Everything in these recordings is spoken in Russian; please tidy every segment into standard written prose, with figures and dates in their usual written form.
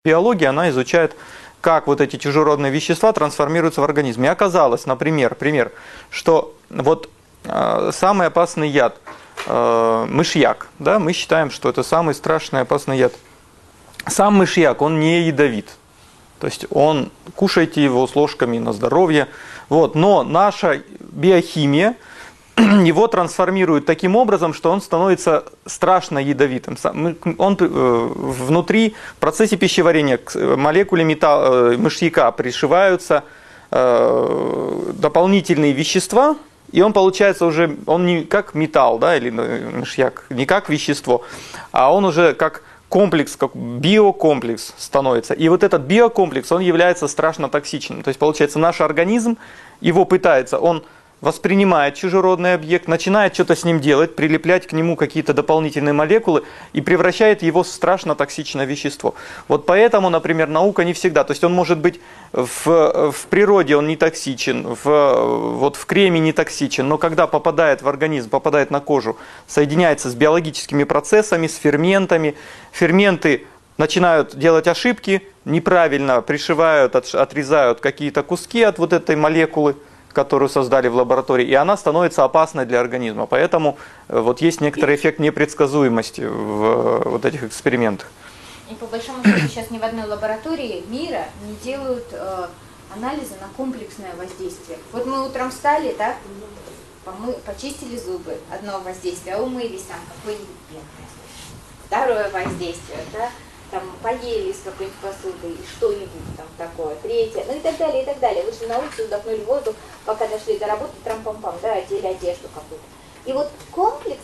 Биология, она изучает, как вот эти чужеродные вещества трансформируются в организме. И оказалось, например, что вот самый опасный яд, мышьяк, да, мы считаем, что это самый страшный опасный яд. Сам мышьяк, он не ядовит. То есть кушайте его с ложками на здоровье. Вот, но наша биохимия его трансформирует таким образом, что он становится страшно ядовитым. Он внутри, в процессе пищеварения, к молекуле мышьяка пришиваются дополнительные вещества, и он получается уже, он не как металл, да, или мышьяк, не как вещество, а он уже как комплекс, как биокомплекс становится. И вот этот биокомплекс, он является страшно токсичным. То есть, получается, наш организм его пытается, он воспринимает чужеродный объект, начинает что-то с ним делать, прилеплять к нему какие-то дополнительные молекулы и превращает его в страшно токсичное вещество. Вот поэтому, например, наука не всегда, то есть он может быть в природе он не токсичен, вот в креме не токсичен, но когда попадает в организм, попадает на кожу, соединяется с биологическими процессами, с ферментами, ферменты начинают делать ошибки, неправильно пришивают, отрезают какие-то куски от вот этой молекулы, которую создали в лаборатории, и она становится опасной для организма. Поэтому вот есть некоторый эффект непредсказуемости в вот этих экспериментах. И по большому счету сейчас ни в одной лаборатории мира не делают анализы на комплексное воздействие. Вот мы утром встали, да, почистили зубы, одно воздействие, а умылись там какой-нибудь пенкой. Второе воздействие, да, там поели из какой-нибудь посуды, что-нибудь там такое, третье, ну и так далее, и так далее. Вышли на улицу, вдохнули воздух, пока дошли до работы, трам-пам-пам, да, одели одежду какую-то. И вот комплекс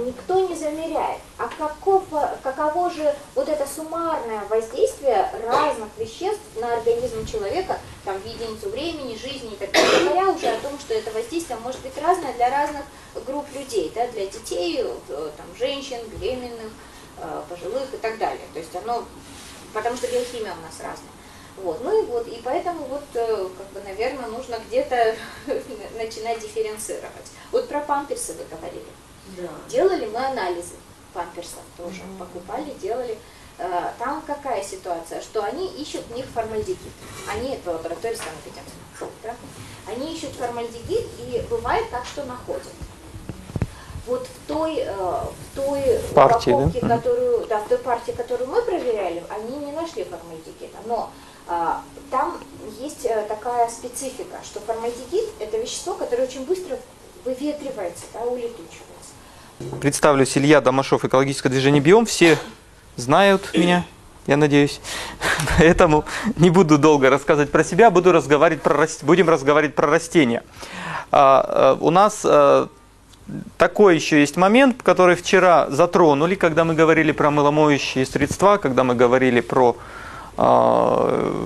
никто не замеряет. А каково же вот это суммарное воздействие разных веществ на организм человека, там, в единицу времени, жизни и так далее, говоря уже о том, что это воздействие может быть разное для разных групп людей, да, для детей, там, женщин, беременных, пожилых и так далее. То есть потому что биохимия у нас разная. Вот. Ну и вот, и поэтому вот, как бы, наверное, нужно где-то начинать дифференцировать. Вот про памперсы вы говорили. Да. Делали мы анализы памперсов тоже, покупали, делали. Там какая ситуация, что они ищут в них формальдегид. Они, это лаборатория Санкт-Петербурга, да? Они ищут формальдегид, и бывает так, что находят. Вот в той партии, упаковке, да? в той партии, которую мы проверяли, они не нашли формальдегида. Но там есть такая специфика, что формальдегид – это вещество, которое очень быстро выветривается, да, улетучивается. Представлюсь, Илья Домашов, экологическое движение «Биом». Все знают меня, я надеюсь. Поэтому не буду долго рассказывать про себя, будем разговаривать про растения. У нас такой еще есть момент, который вчера затронули, когда мы говорили про мыломоющие средства, когда мы говорили про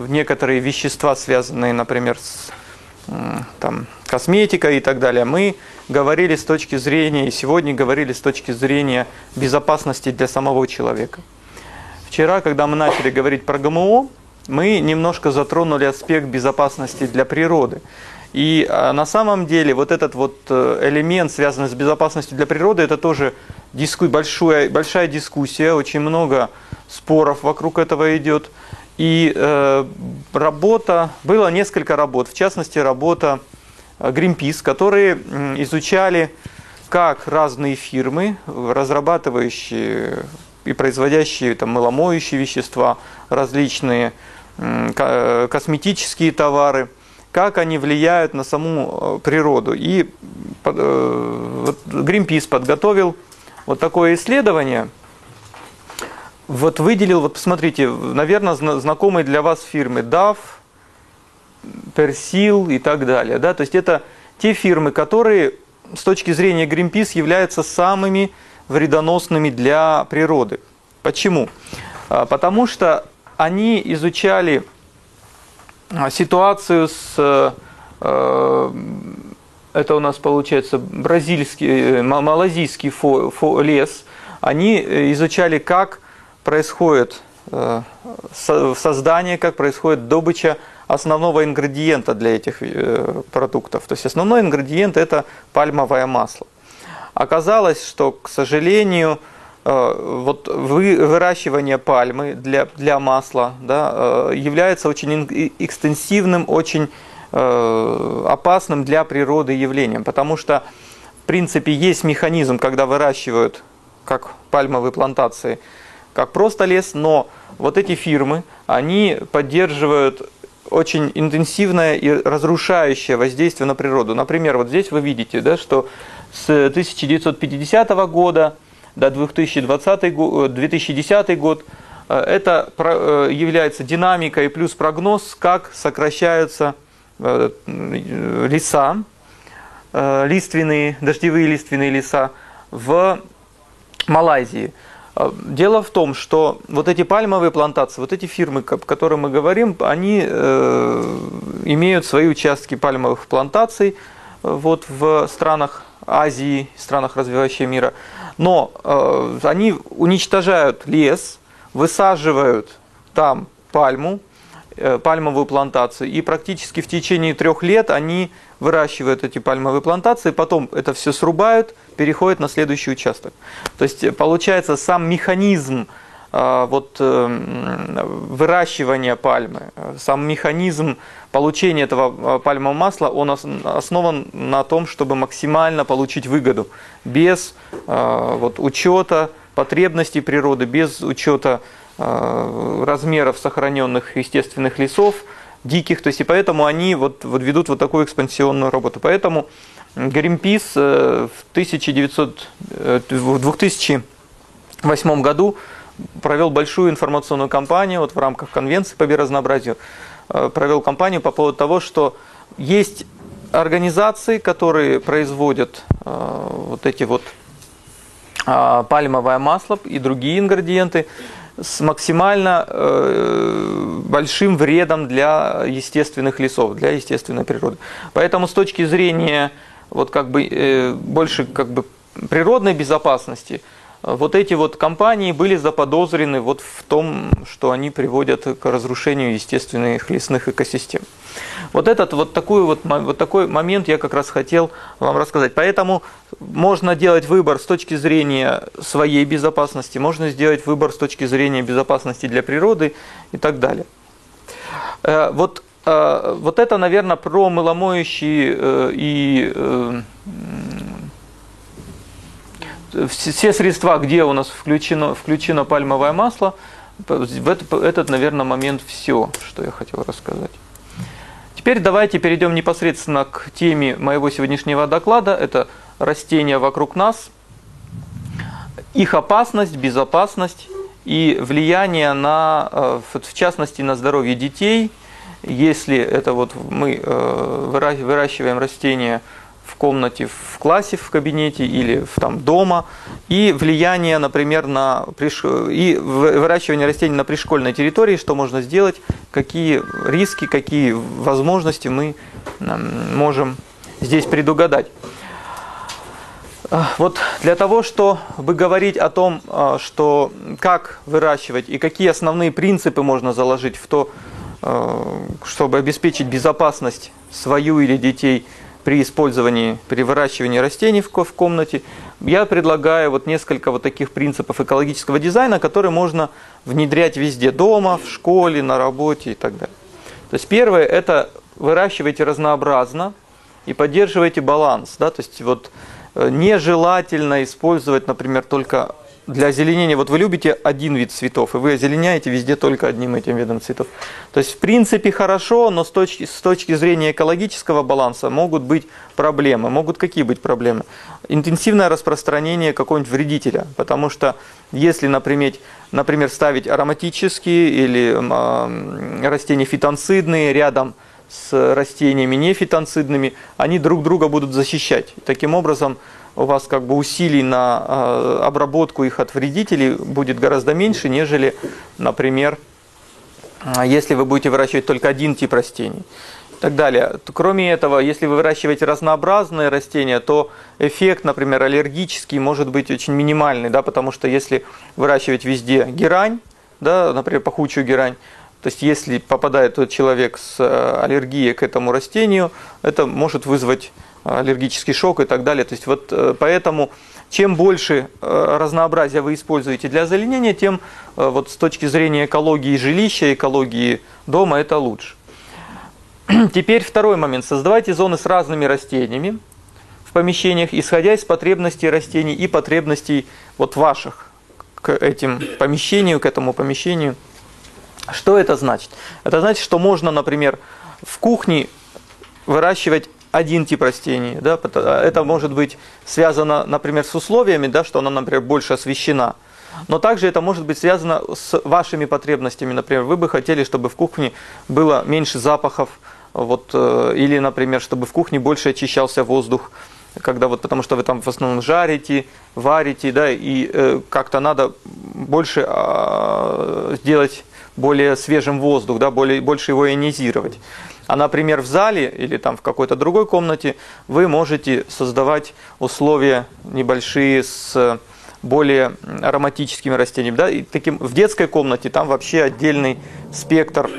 некоторые вещества, связанные, например, с косметикой и так далее. Мы говорили с точки зрения, и сегодня говорили с точки зрения безопасности для самого человека. Вчера, когда мы начали говорить про ГМО, мы немножко затронули аспект безопасности для природы. И на самом деле вот этот вот элемент, связанный с безопасностью для природы, это тоже большая дискуссия, очень много споров вокруг этого идет. И было несколько работ, в частности работа Greenpeace, которые изучали, как разные фирмы, разрабатывающие и производящие мыломоющие вещества, различные косметические товары, как они влияют на саму природу. И Greenpeace подготовил вот такое исследование, выделил, посмотрите, наверное, знакомые для вас фирмы DAF, Persil и так далее. Да? То есть это те фирмы, которые с точки зрения Greenpeace являются самыми вредоносными для природы. Почему? Потому что они изучали ситуацию с, это у нас получается малазийский лес, они изучали, как происходит создание, как происходит добыча основного ингредиента для этих продуктов. То есть основной ингредиент – это пальмовое масло. Оказалось, что, к сожалению, вот выращивание пальмы для масла, да, является очень экстенсивным, очень опасным для природы явлением, потому что, в принципе, есть механизм, когда выращивают, как пальмовые плантации, как просто лес, но вот эти фирмы, они поддерживают очень интенсивное и разрушающее воздействие на природу. Например, вот здесь вы видите, да, что с 1950 года до 2010 год это является динамикой плюс прогноз, как сокращаются леса, лиственные, дождевые лиственные леса в Малайзии. Дело в том, что вот эти пальмовые плантации, вот эти фирмы, о которых мы говорим, они имеют свои участки пальмовых плантаций вот в странах Азии, странах развивающего мира, но они уничтожают лес, высаживают там пальмовую плантацию, и практически в течение 3 лет они выращивают эти пальмовые плантации, потом это все срубают, переходят на следующий участок. То есть получается сам механизм выращивания пальмы, сам механизм получения этого пальмового масла, он основан на том, чтобы максимально получить выгоду, без учета потребностей природы, без учета размеров сохраненных естественных лесов, диких, то есть и поэтому они ведут вот такую экспансионную работу. Поэтому Greenpeace в 2008 году провел большую информационную кампанию в рамках Конвенции по биоразнообразию, провел кампанию по поводу того, что есть организации, которые производят пальмовое масло и другие ингредиенты с максимально большим вредом для естественных лесов, для естественной природы. Поэтому с точки зрения больше природной безопасности, вот эти компании были заподозрены в том, что они приводят к разрушению естественных лесных экосистем. Такой момент я как раз хотел вам рассказать. Поэтому можно делать выбор с точки зрения своей безопасности, можно сделать выбор с точки зрения безопасности для природы и так далее. Вот это, наверное, про мыломоющие и все средства, где у нас включено пальмовое масло. Этот, наверное, момент все, что я хотел рассказать. Теперь давайте перейдем непосредственно к теме моего сегодняшнего доклада. Это растения вокруг нас, их опасность, безопасность и влияние в частности, на здоровье детей. Если это мы выращиваем растения в комнате, в классе, в кабинете или дома, и влияние, например, и выращивание растений на пришкольной территории, что можно сделать, какие риски, какие возможности мы можем здесь предугадать. Для того, чтобы говорить о том, как выращивать и какие основные принципы можно заложить в то, чтобы обеспечить безопасность свою или детей при выращивании растений в комнате, я предлагаю несколько таких принципов экологического дизайна, которые можно внедрять везде, дома, в школе, на работе и так далее. То есть первое – это выращивайте разнообразно и поддерживайте баланс. Да? То есть нежелательно использовать, например, только для озеленения. Вы любите один вид цветов, и вы озеленяете везде только одним этим видом цветов. То есть, в принципе, хорошо, но с точки зрения экологического баланса могут быть проблемы. Могут какие быть проблемы? Интенсивное распространение какого-нибудь вредителя. Потому что если, например, ставить ароматические или растения фитонцидные рядом с растениями нефитонцидными, они друг друга будут защищать. Таким образом, у вас усилий на обработку их от вредителей будет гораздо меньше, нежели, например, если вы будете выращивать только один тип растений. И так далее. Кроме этого, если вы выращиваете разнообразные растения, то эффект, например, аллергический может быть очень минимальный, да, потому что если выращивать везде герань, да, например, пахучую герань, то есть если попадает тот человек с аллергией к этому растению, это может вызвать аллергический шок и так далее. То есть поэтому чем больше разнообразия вы используете для озеленения, тем вот с точки зрения экологии жилища, экологии дома это лучше. Теперь второй момент. Создавайте зоны с разными растениями в помещениях, исходя из потребностей растений и потребностей вот ваших к этим помещению, к этому помещению. Что это значит? Это значит, что можно, например, в кухне выращивать один тип растений. Да? Это может быть связано, например, с условиями, да, что она, например, больше освещена. Но также это может быть связано с вашими потребностями. Например, вы бы хотели, чтобы в кухне было меньше запахов, вот, или, например, чтобы в кухне больше очищался воздух, когда вот, потому что вы там в основном жарите, варите, да, и как-то надо больше сделать более свежим воздух, да, больше его ионизировать. А, например, в зале или там в какой-то другой комнате вы можете создавать условия небольшие с более ароматическими растениями. Да? И в детской комнате там вообще отдельный спектр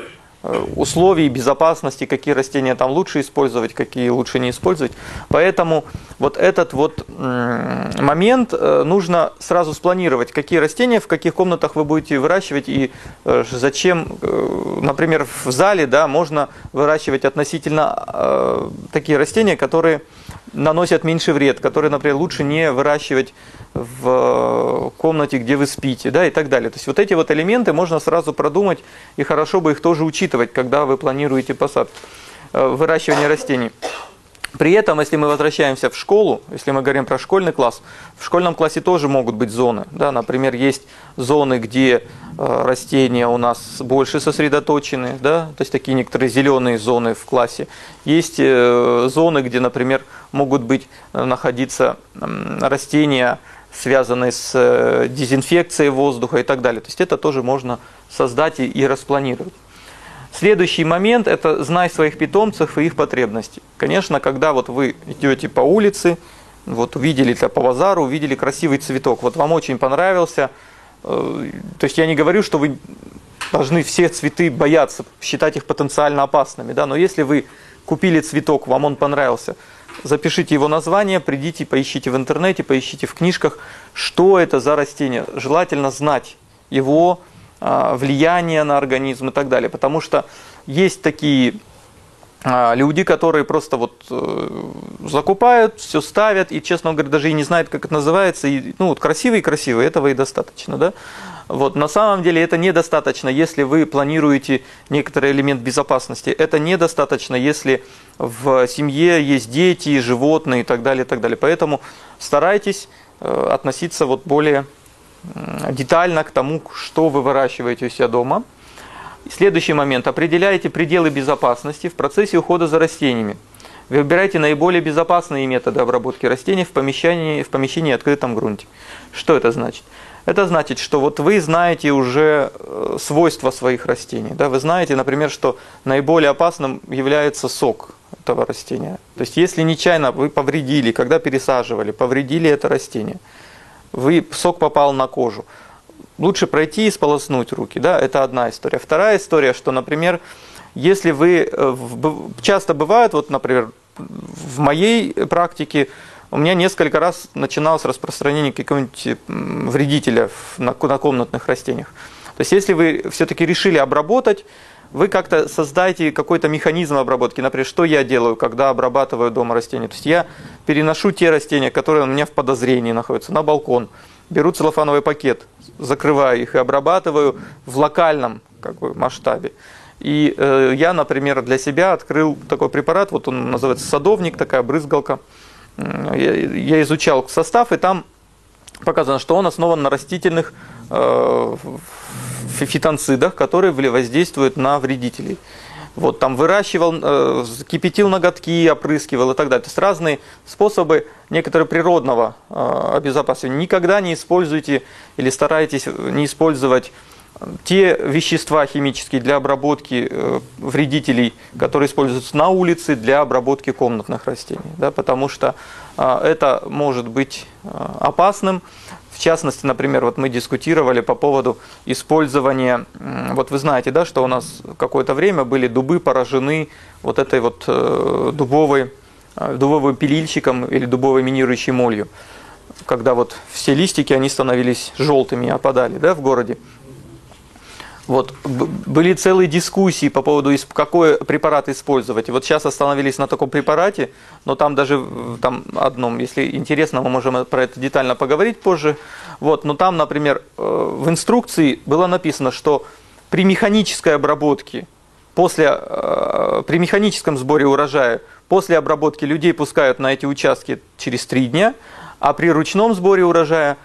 условий безопасности, какие растения там лучше использовать, какие лучше не использовать. Поэтому вот этот вот момент нужно сразу спланировать, какие растения, в каких комнатах вы будете выращивать и зачем. Например, в зале, да, можно выращивать относительно такие растения, которые наносят меньше вред, которые, например, лучше не выращивать в комнате, где вы спите, да, и так далее. То есть вот эти вот элементы можно сразу продумать, и хорошо бы их тоже учитывать, когда вы планируете посадку, выращивание растений. При этом, если мы возвращаемся в школу, если мы говорим про школьный класс, в школьном классе тоже могут быть зоны. Да? Например, есть зоны, где растения у нас больше сосредоточены, да? То есть такие некоторые зеленые зоны в классе. Есть зоны, где, например, могут быть находиться растения, связанные с дезинфекцией воздуха и так далее. То есть это тоже можно создать и распланировать. Следующий момент – это знай своих питомцев и их потребности. Конечно, когда вот вы идете по улице, вот увидели по базару, увидели красивый цветок, вот вам очень понравился, то есть я не говорю, что вы должны все цветы бояться, считать их потенциально опасными, да, но если вы купили цветок, вам он понравился, запишите его название, придите, поищите в интернете, поищите в книжках, что это за растение. Желательно знать его влияние на организм и так далее. Потому что есть такие люди, которые просто вот закупают, все ставят, и, честно говоря, даже и не знают, как это называется. И, ну, вот красивый, этого и достаточно. Да? Вот, на самом деле это недостаточно, если вы планируете некоторый элемент безопасности. Это недостаточно, если в семье есть дети, животные и так далее, и так далее. Поэтому старайтесь относиться вот более детально к тому, что вы выращиваете у себя дома. Следующий момент. Определяйте пределы безопасности в процессе ухода за растениями. Выбирайте наиболее безопасные методы обработки растений в помещении открытом грунте. Что это значит? Это значит, что вот вы знаете уже свойства своих растений. Да? Вы знаете, например, что наиболее опасным является сок этого растения. То есть, если нечаянно вы повредили, когда пересаживали, повредили это растение, сок попал на кожу, лучше пройти и сполоснуть руки. Да? Это одна история. Вторая история, что, например, если вы... Часто бывает, вот, например, в моей практике у меня несколько раз начиналось распространение какого-нибудь вредителя на комнатных растениях. То есть, если вы все-таки решили обработать, вы как-то создаете какой-то механизм обработки. Например, что я делаю, когда обрабатываю дома растения? То есть, я переношу те растения, которые у меня в подозрении находятся, на балкон, беру целлофановый пакет, закрываю их и обрабатываю в локальном масштабе. И я, например, для себя открыл такой препарат, вот он называется садовник, такая брызгалка. Я изучал состав, и там показано, что он основан на растительных фитонцидах, которые воздействуют на вредителей. Вот, там выращивал, кипятил ноготки, опрыскивал и так далее. То есть разные способы некоторого природного обезопасивания. Никогда не используйте или старайтесь не использовать те вещества химические для обработки вредителей, которые используются на улице для обработки комнатных растений. Да, потому что это может быть опасным. В частности, например, вот мы дискутировали по поводу использования, вот вы знаете, да, что у нас какое-то время были дубы поражены вот этой вот дубовым пилильщиком или дубовой минирующей молью. когда вот все листики, они становились желтыми и опадали, да, в городе. Вот, были целые дискуссии по поводу, какой препарат использовать. И вот сейчас остановились на таком препарате, но там даже там одном, если интересно, мы можем про это детально поговорить позже. Вот, но там, например, в инструкции было написано, что при механической обработке, при механическом сборе урожая, после обработки людей пускают на эти участки через 3 дня, а при ручном сборе урожая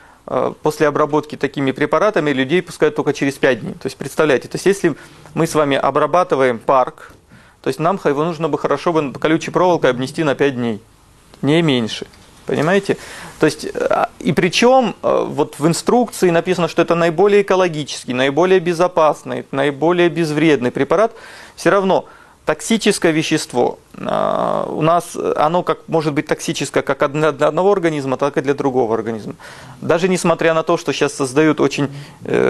после обработки такими препаратами людей пускают только через 5 дней. То есть, представляете, то есть, если мы с вами обрабатываем парк, то есть нам его нужно бы хорошо колючей проволокой обнести на 5 дней, не меньше. Понимаете? То есть, и причем вот в инструкции написано, что это наиболее экологический, наиболее безопасный, наиболее безвредный препарат. Все равно токсическое вещество у нас, оно может быть токсическое как для одного организма, так и для другого организма. Даже несмотря на то, что сейчас создают очень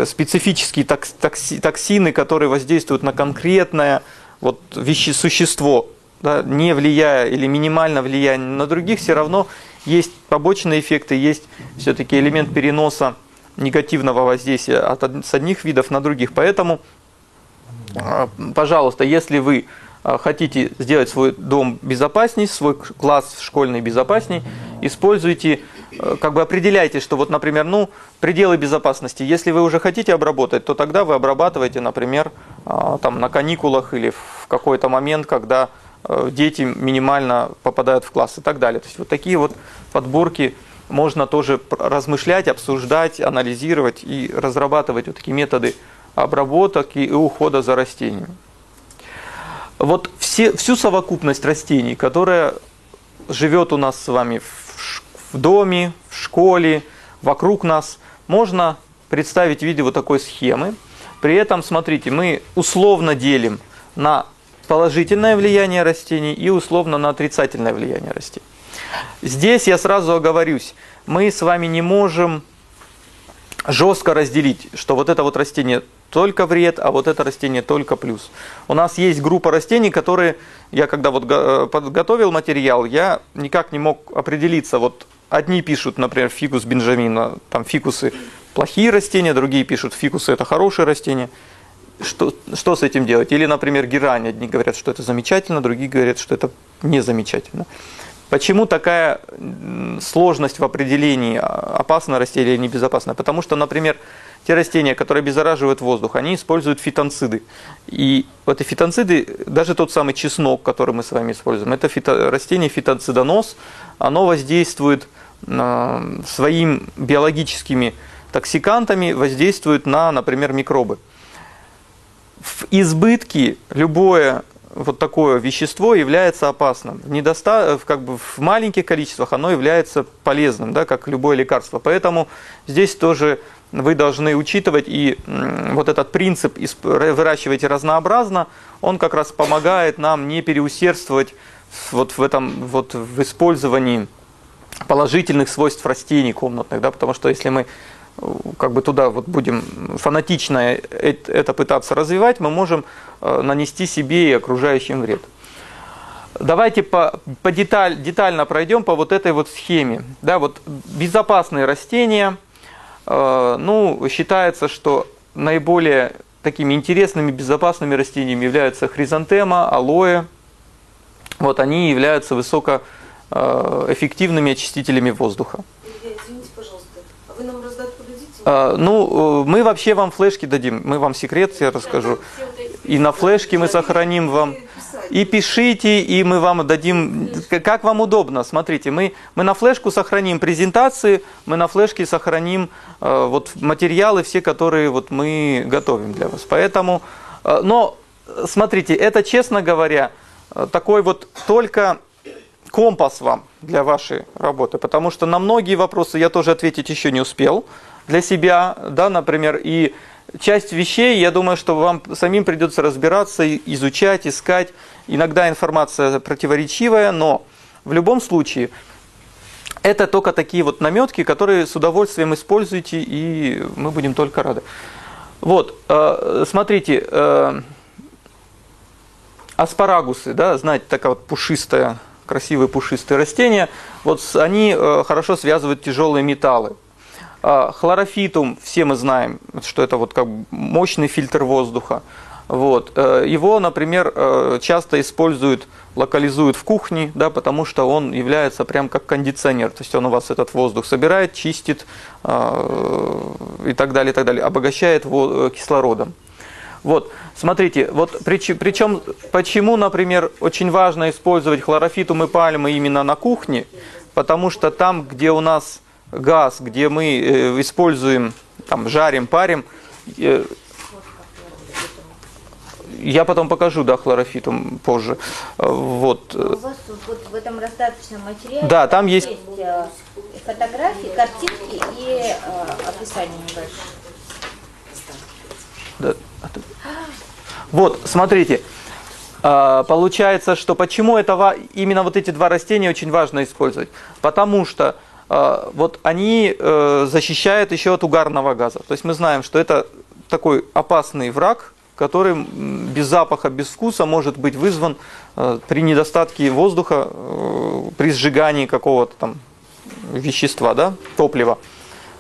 специфические токсины, которые воздействуют на конкретное вот существо, да, не влияя или минимально влияя на других, все равно есть побочные эффекты, есть все-таки элемент переноса негативного воздействия с одних видов на других. Поэтому, пожалуйста, если вы хотите сделать свой дом безопасней, свой класс школьный безопасней, используйте, как бы определяйте, что вот, например, пределы безопасности. Если вы уже хотите обработать, то тогда вы обрабатываете, например, там, на каникулах или в какой-то момент, когда дети минимально попадают в класс и так далее. То есть вот такие вот подборки можно тоже размышлять, обсуждать, анализировать и разрабатывать вот такие методы обработок и ухода за растениями. Вот всю совокупность растений, которая живет у нас с вами в доме, в школе, вокруг нас, можно представить в виде вот такой схемы. При этом, смотрите, мы условно делим на положительное влияние растений и условно на отрицательное влияние растений. Здесь я сразу оговорюсь, мы с вами не можем жестко разделить, что вот это вот растение только вред, а вот это растение только плюс. У нас есть группа растений, которые, я когда вот подготовил материал, я никак не мог определиться. Вот одни пишут, например, фикус бенджамина, там фикусы плохие растения, другие пишут, фикусы это хорошие растения. Что с этим делать? Или, например, герань. Одни говорят, что это замечательно, другие говорят, что это не замечательно. Почему такая сложность в определении, опасно растение или небезопасно? Потому что, например, те растения, которые обеззараживают воздух, они используют фитонциды. И вот эти фитонциды, даже тот самый чеснок, который мы с вами используем, это растение фитонцидоноз, оно воздействует своими биологическими токсикантами, воздействует на, например, микробы. В избытке любое вот такое вещество является опасным. В маленьких количествах оно является полезным, да, как любое лекарство. Поэтому здесь тоже вы должны учитывать, и вот этот принцип «выращивайте разнообразно», он как раз помогает нам не переусердствовать вот в использовании положительных свойств растений комнатных, да, потому что если мы как бы туда вот будем фанатично это пытаться развивать, мы можем нанести себе и окружающим вред. Давайте детально пройдем по вот этой вот схеме. Да, вот безопасные растения, считается, что наиболее такими интересными, безопасными растениями являются хризантема, алоэ. Вот они являются высокоэффективными очистителями воздуха. Извините, пожалуйста, а вы нам раздать подадите? Мы вообще вам флешки дадим, мы вам секрет, я расскажу. И на флешке мы сохраним вам. И пишите, и мы вам дадим, как вам удобно. Смотрите, мы на флешку сохраним презентации, мы на флешке сохраним вот материалы все, которые вот мы готовим для вас. Поэтому, но смотрите, это, честно говоря, такой вот только компас вам для вашей работы, потому что на многие вопросы я тоже ответить еще не успел для себя, да, например, и часть вещей, я думаю, что вам самим придется разбираться, изучать, искать. Иногда информация противоречивая, но в любом случае это только такие вот наметки, которые с удовольствием используйте, и мы будем только рады. Вот, смотрите, аспарагусы, да, знаете, такая вот пушистая красивые пушистые растения, вот они хорошо связывают тяжелые металлы. Хлорофитум, все мы знаем, что это вот как бы мощный фильтр воздуха. Вот. Его, например, часто используют, локализуют в кухне, да, потому что он является прям как кондиционер. То есть он у вас этот воздух собирает, чистит и так далее, обогащает его кислородом. Вот, смотрите, вот причем, почему, например, очень важно использовать хлорофитум и пальмы именно на кухне, потому что там, где у нас газ, где мы используем, там, жарим, парим, я потом покажу, да, хлорофитум позже. Вот. У вас вот в этом раздаточном материале да, там есть фотографии, картинки и описание небольшое. Да. Вот, смотрите. Получается, что почему именно вот эти два растения очень важно использовать? Потому что вот они защищают еще от угарного газа. То есть мы знаем, что это такой опасный враг, который без запаха, без вкуса может быть вызван при недостатке воздуха, при сжигании какого-то там вещества, да, топлива.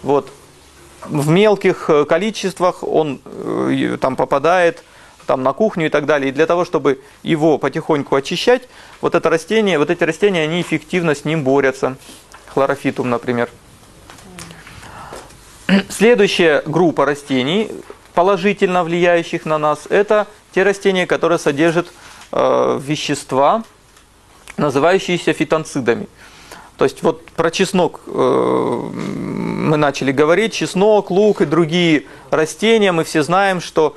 Вот. В мелких количествах он там попадает там, на кухню и так далее. И для того, чтобы его потихоньку очищать, вот эти растения, они эффективно с ним борются. Хлорофитум, например. Следующая группа растений, положительно влияющих на нас, это те растения, которые содержат вещества, называющиеся фитонцидами. То есть вот про чеснок мы начали говорить, чеснок, лук и другие растения, мы все знаем, что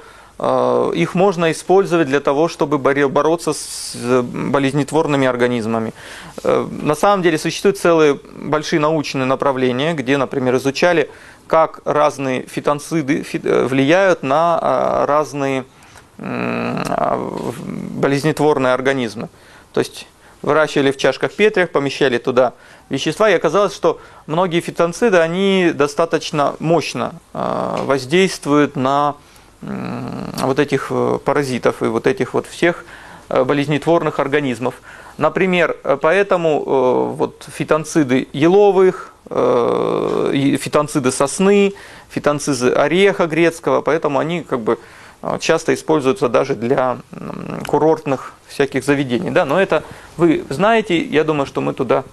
их можно использовать для того, чтобы бороться с болезнетворными организмами. На самом деле существуют целые большие научные направления, где, например, изучали, как разные фитонциды влияют на разные болезнетворные организмы. То есть выращивали в чашках Петри, помещали туда вещества, и оказалось, что многие фитонциды, они достаточно мощно воздействуют на вот этих паразитов и вот этих вот всех болезнетворных организмов. Например, поэтому вот фитонциды еловых, фитонциды сосны, фитонциды ореха грецкого, поэтому они как бы часто используются даже для курортных всяких заведений. Да? Но это вы знаете, я думаю, что мы туда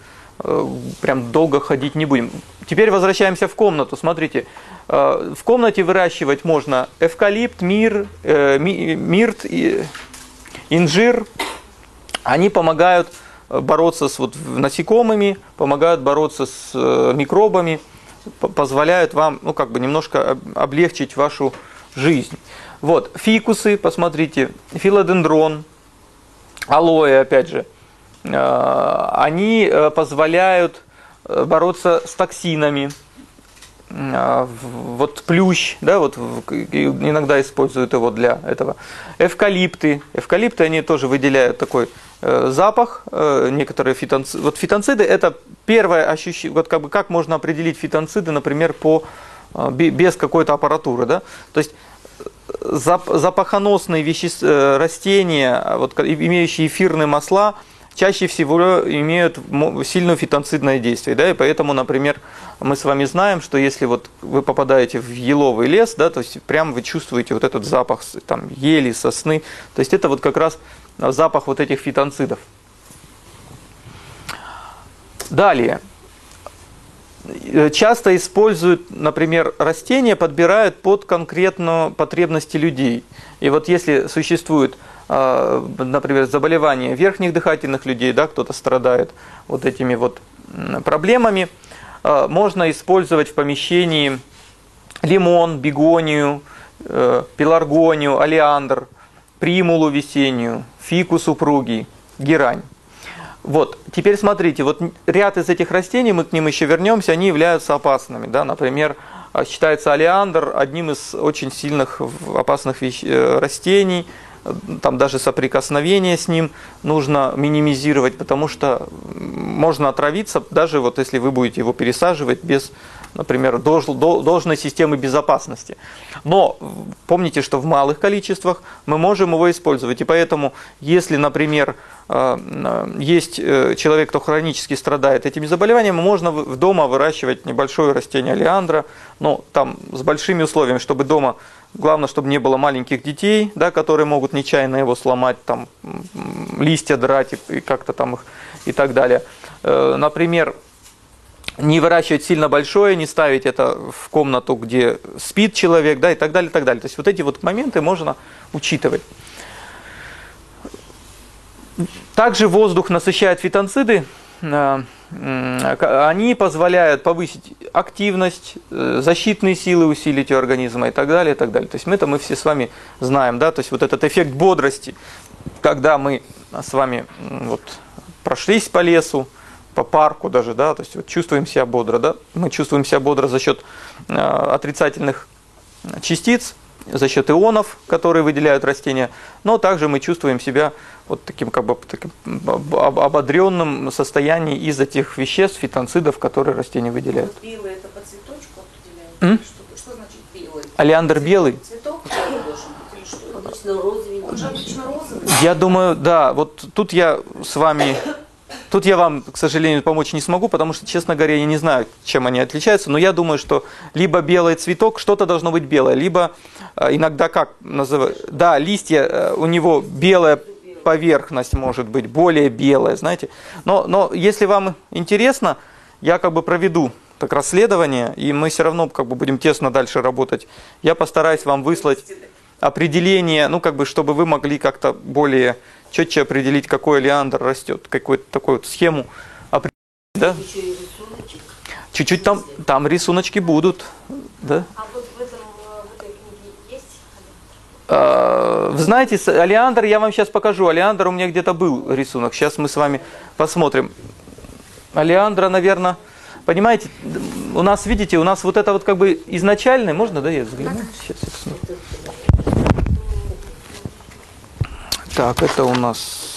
прям долго ходить не будем. Теперь возвращаемся в комнату. Смотрите, в комнате выращивать можно эвкалипт, мирт, инжир. Они помогают бороться с насекомыми, помогают бороться с микробами, позволяют вам немножко облегчить вашу жизнь. Вот, фикусы, посмотрите, филодендрон, алоэ, опять же, они позволяют бороться с токсинами. Вот плющ, да, вот иногда используют его для этого. Эвкалипты, они тоже выделяют такой запах. Некоторые фитонциды. Вот фитонциды — это первое ощущение. Вот как можно определить фитонциды, например, без какой-то аппаратуры, да? То есть запахоносные растения, вот, имеющие эфирные масла, чаще всего имеют сильное фитонцидное действие, да, и поэтому, например, мы с вами знаем, что если вот вы попадаете в еловый лес, да, то есть прям вы чувствуете вот этот запах там ели, сосны, то есть это вот как раз запах вот этих фитонцидов. Далее. Часто используют, например, растения, подбирают под конкретно потребности людей. И вот если существует, например, заболевание верхних дыхательных людей, да, кто-то страдает вот этими вот проблемами, можно использовать в помещении лимон, бегонию, пеларгонию, олеандр, примулу весеннюю, фикус упругий, герань. Вот, теперь смотрите, вот ряд из этих растений, мы к ним еще вернемся, они являются опасными. Да? Например, считается олеандр одним из очень сильных опасных растений, там даже соприкосновение с ним нужно минимизировать, потому что можно отравиться, даже вот если вы будете его пересаживать без например, должной системы безопасности. Но помните, что в малых количествах мы можем его использовать. И поэтому, если, например, есть человек, кто хронически страдает этими заболеваниями, можно дома выращивать небольшое растение олеандра, но там с большими условиями, чтобы дома, главное, чтобы не было маленьких детей, да, которые могут нечаянно его сломать, там, листья драть и как-то там их и так далее. Например, не выращивать сильно большое, не ставить это в комнату, где спит человек, да, и так далее, и так далее. То есть вот эти вот моменты можно учитывать. Также воздух насыщает фитонциды, они позволяют повысить активность, защитные силы усилить у организма и так далее, и так далее. То есть мы все с вами знаем, да, то есть вот этот эффект бодрости, когда мы с вами вот прошлись по лесу, по парку даже, да, то есть вот чувствуем себя бодро, да, мы чувствуем себя бодро за счет отрицательных частиц, за счет ионов, которые выделяют растения, но также мы чувствуем себя вот таким как бы таким ободренным состоянием из-за тех веществ, фитонцидов, которые растения выделяют. Белый это по цветочку определяем? Что значит белый? Олеандр белый? Цветок белый должен быть или что? Обычно розовый. Он же обычно розовый. Я думаю, да, вот тут я с вами... Тут я вам, к сожалению, помочь не смогу, потому что, честно говоря, я не знаю, чем они отличаются, но я думаю, что либо белый цветок, что-то должно быть белое, либо иногда как называют, да, листья, у него белая поверхность может быть, более белая, знаете. Но если вам интересно, я как бы проведу так расследование, и мы все равно как бы будем тесно дальше работать. Я постараюсь вам выслать определение, ну как бы, чтобы вы могли как-то более четче определить, какой олеандр растет, какую-то такую вот схему определить, да? Чуть-чуть там рисуночки будут, да? А вот в этой книге есть Вы знаете, олеандр я вам сейчас покажу. Олеандр у меня где-то был рисунок. Сейчас мы с вами посмотрим. Олеандра, наверное, понимаете, у нас, видите, у нас вот это вот как бы изначальное, можно, да, я взгляну? Сейчас я посмотрю. Так, это у нас...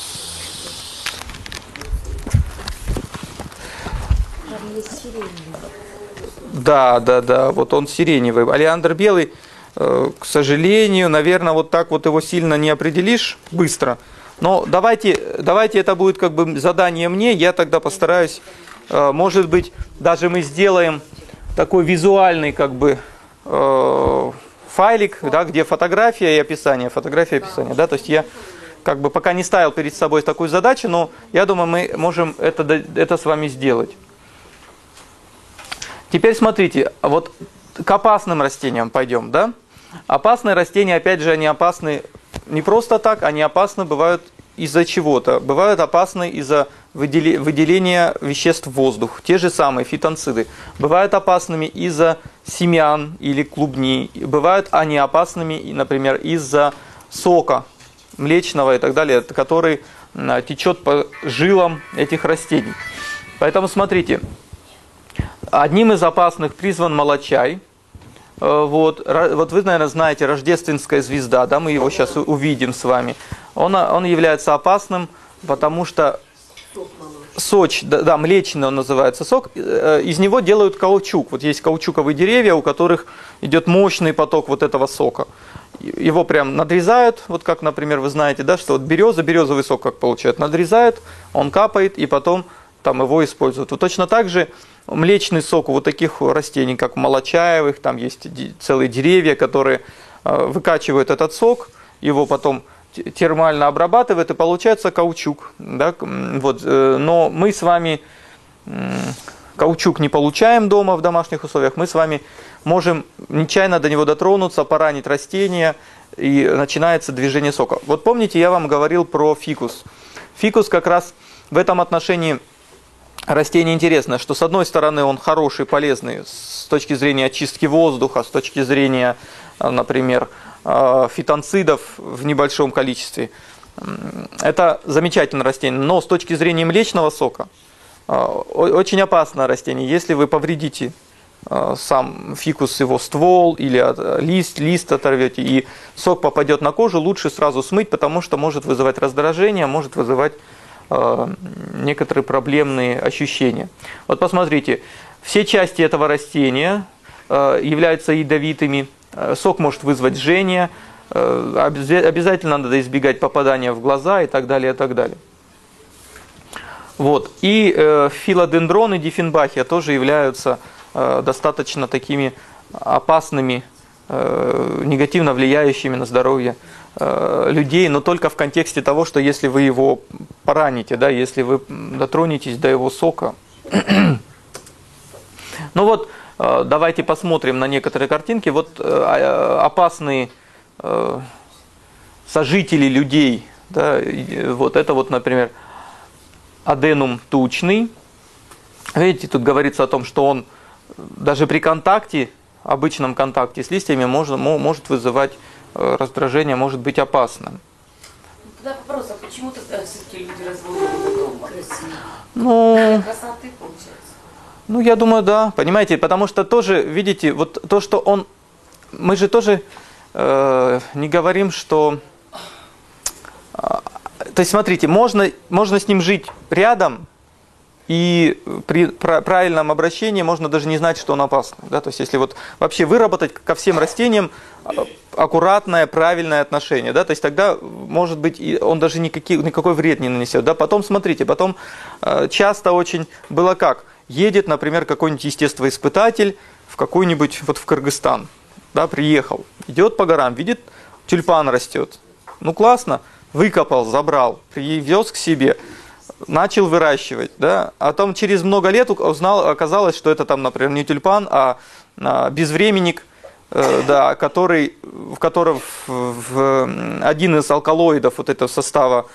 Да, вот он сиреневый. Олеандр белый, к сожалению, наверное, вот так вот его сильно не определишь быстро. Но давайте это будет как бы задание мне, я тогда постараюсь, может быть, даже мы сделаем такой визуальный как бы файлик, да, где фотография и описание, да, то есть я как бы пока не ставил перед собой такую задачу, но я думаю, мы можем это с вами сделать. Теперь смотрите, вот к опасным растениям пойдем, да? Опасные растения, опять же, они опасны не просто так, они опасны бывают из-за чего-то. Бывают опасны из-за выделения веществ в воздух, те же самые фитонциды. Бывают опасными из-за семян или клубней. Бывают они опасными, например, из-за сока млечного и так далее, который течет по жилам этих растений. Поэтому смотрите, одним из опасных призван молочай. Вот вы, наверное, знаете, рождественская звезда, да, мы его сейчас увидим с вами. Он является опасным, потому что соч, да, млечный он называется сок, из него делают каучук. Вот есть каучуковые деревья, у которых идет мощный поток вот этого сока. Его прям надрезают, вот как, например, вы знаете, да, что вот березовый сок как получают, надрезают, он капает, и потом там его используют. Вот точно так же млечный сок у вот таких растений, как у молочаевых, там есть целые деревья, которые выкачивают этот сок, его потом термально обрабатывают, и получается каучук. Да? Вот. Но мы с вами каучук не получаем дома в домашних условиях, мы с вами можем нечаянно до него дотронуться, поранить растение, и начинается движение сока. Вот помните, я вам говорил про фикус. Фикус как раз в этом отношении растение интересное, что с одной стороны он хороший, полезный с точки зрения очистки воздуха, с точки зрения, например, фитонцидов в небольшом количестве. Это замечательное растение, но с точки зрения млечного сока очень опасное растение. Если вы повредите сам фикус, его ствол или лист оторвете, и сок попадет на кожу, лучше сразу смыть, потому что может вызывать раздражение, может вызывать некоторые проблемные ощущения. Вот посмотрите, Все части этого растения являются ядовитыми, сок может вызвать жжение, обязательно надо избегать попадания в глаза и так далее, и так далее. Вот. И филодендроны диффенбахия тоже являются достаточно такими опасными, негативно влияющими на здоровье людей, но только в контексте того, что если вы его пораните, да, если вы дотронетесь до его сока. Ну вот, давайте посмотрим на некоторые картинки. Вот опасные сожители людей, да, вот это вот, например, аденум тучный. Видите, тут говорится о том, что он даже при контакте, обычном контакте с листьями может вызывать раздражение, может быть опасным. Тогда вопрос, а почему тогда все-таки люди разводят потом красиво? Ну, Красоты получается. ну, я думаю, да. Понимаете, потому что тоже, видите, вот то, что он... Мы же тоже не говорим, что... То есть, смотрите, можно с ним жить рядом, и при правильном обращении можно даже не знать, что он опасный. Да? То есть, если вот вообще выработать ко всем растениям аккуратное, правильное отношение, да? То есть, тогда, может быть, он даже никакой вред не нанесет. Да? Потом, смотрите, часто очень было как? Едет, например, какой-нибудь естествоиспытатель в какой-нибудь, вот в Кыргызстан, да, приехал, идет по горам, видит, тюльпан растет. Ну, классно, выкопал, забрал, привез к себе, начал выращивать, да, а потом через много лет оказалось, что это там, например, не тюльпан, а безвременник, да, в котором один из алкалоидов вот этого состава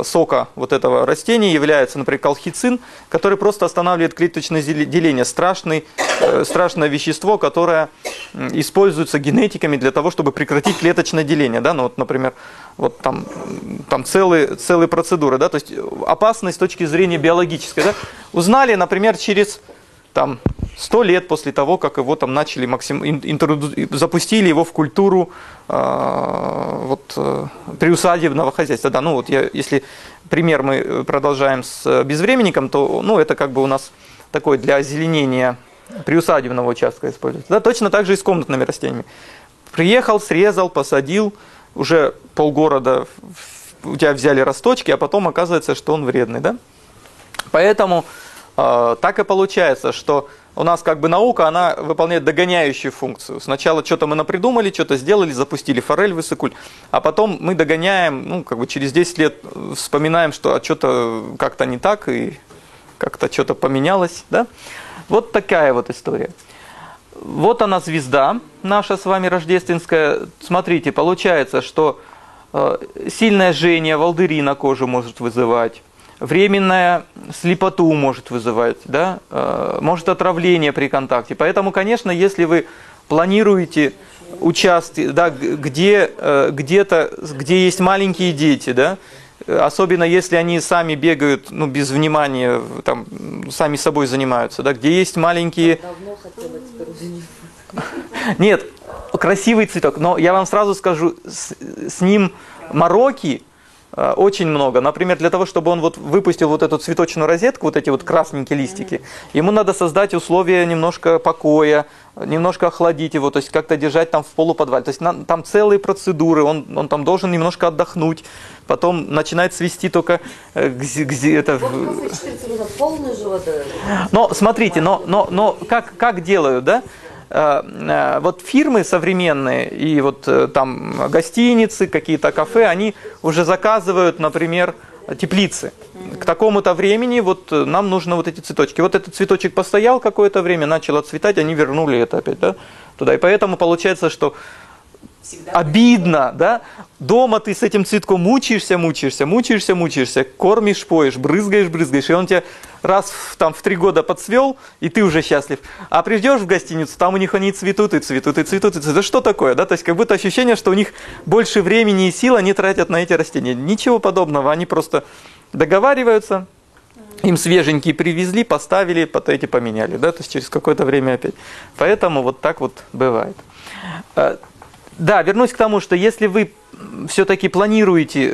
сока вот этого растения является, например, колхицин, который просто останавливает клеточное деление. Страшное вещество, которое используется генетиками для того, чтобы прекратить клеточное деление. Да? Ну, вот, например, вот там целые процедуры. Да? То есть опасность с точки зрения биологической. Да? Узнали, например, через 100 лет после того, как его там начали запустили его в культуру приусадебного хозяйства. Да, ну вот если пример мы продолжаем с безвременником, то ну, это как бы у нас такой для озеленения приусадебного участка используется. Да, точно так же и с комнатными растениями. Приехал, срезал, посадил, уже полгорода у тебя взяли росточки, а потом оказывается, что он вредный. Да? Поэтому так и получается, что у нас как бы наука, она выполняет догоняющую функцию. Сначала что-то мы напридумали, что-то сделали, запустили форель, высокуль, а потом мы догоняем, ну как бы через 10 лет вспоминаем, что что-то как-то не так и как-то что-то поменялось. Да? Вот такая вот история. Вот она звезда наша с вами рождественская. Смотрите, получается, что сильное жжение волдыри на коже может вызывать. Временная слепоту может вызывать, да? Может отравление при контакте. Поэтому, конечно, если вы планируете участки, да, где есть маленькие дети, да, особенно если они сами бегают, ну, без внимания, там, сами собой занимаются, да, где есть маленькие... Давно хотела, теперь уже не. Нет, красивый цветок, но я вам сразу скажу, с ним мороки очень много. Например, для того, чтобы он вот выпустил вот эту цветочную розетку, вот эти вот красненькие листики, ему надо создать условия немножко покоя, немножко охладить его, то есть как-то держать там в полуподвале. То есть там целые процедуры, он там должен немножко отдохнуть, потом начинает свести только полный живот. Но смотрите, но как делают, да? Вот фирмы современные и вот там гостиницы, какие-то кафе, они уже заказывают, например, теплицы. К такому-то времени вот нам нужны вот эти цветочки. Вот этот цветочек постоял какое-то время, начал отцветать, они вернули это опять, да, туда. И поэтому получается, что всегда обидно, да? Дома ты с этим цветком мучаешься, кормишь, поешь, брызгаешь, и он тебя раз в 3 года подцвел, и ты уже счастлив. А придешь в гостиницу, там у них они цветут. Да что такое, да? То есть как будто ощущение, что у них больше времени и сил они тратят на эти растения. Ничего подобного, они просто договариваются, им свеженькие привезли, поставили, потом эти поменяли, да? То есть через какое-то время опять. Поэтому вот так вот бывает. Да, вернусь к тому, что если вы все-таки планируете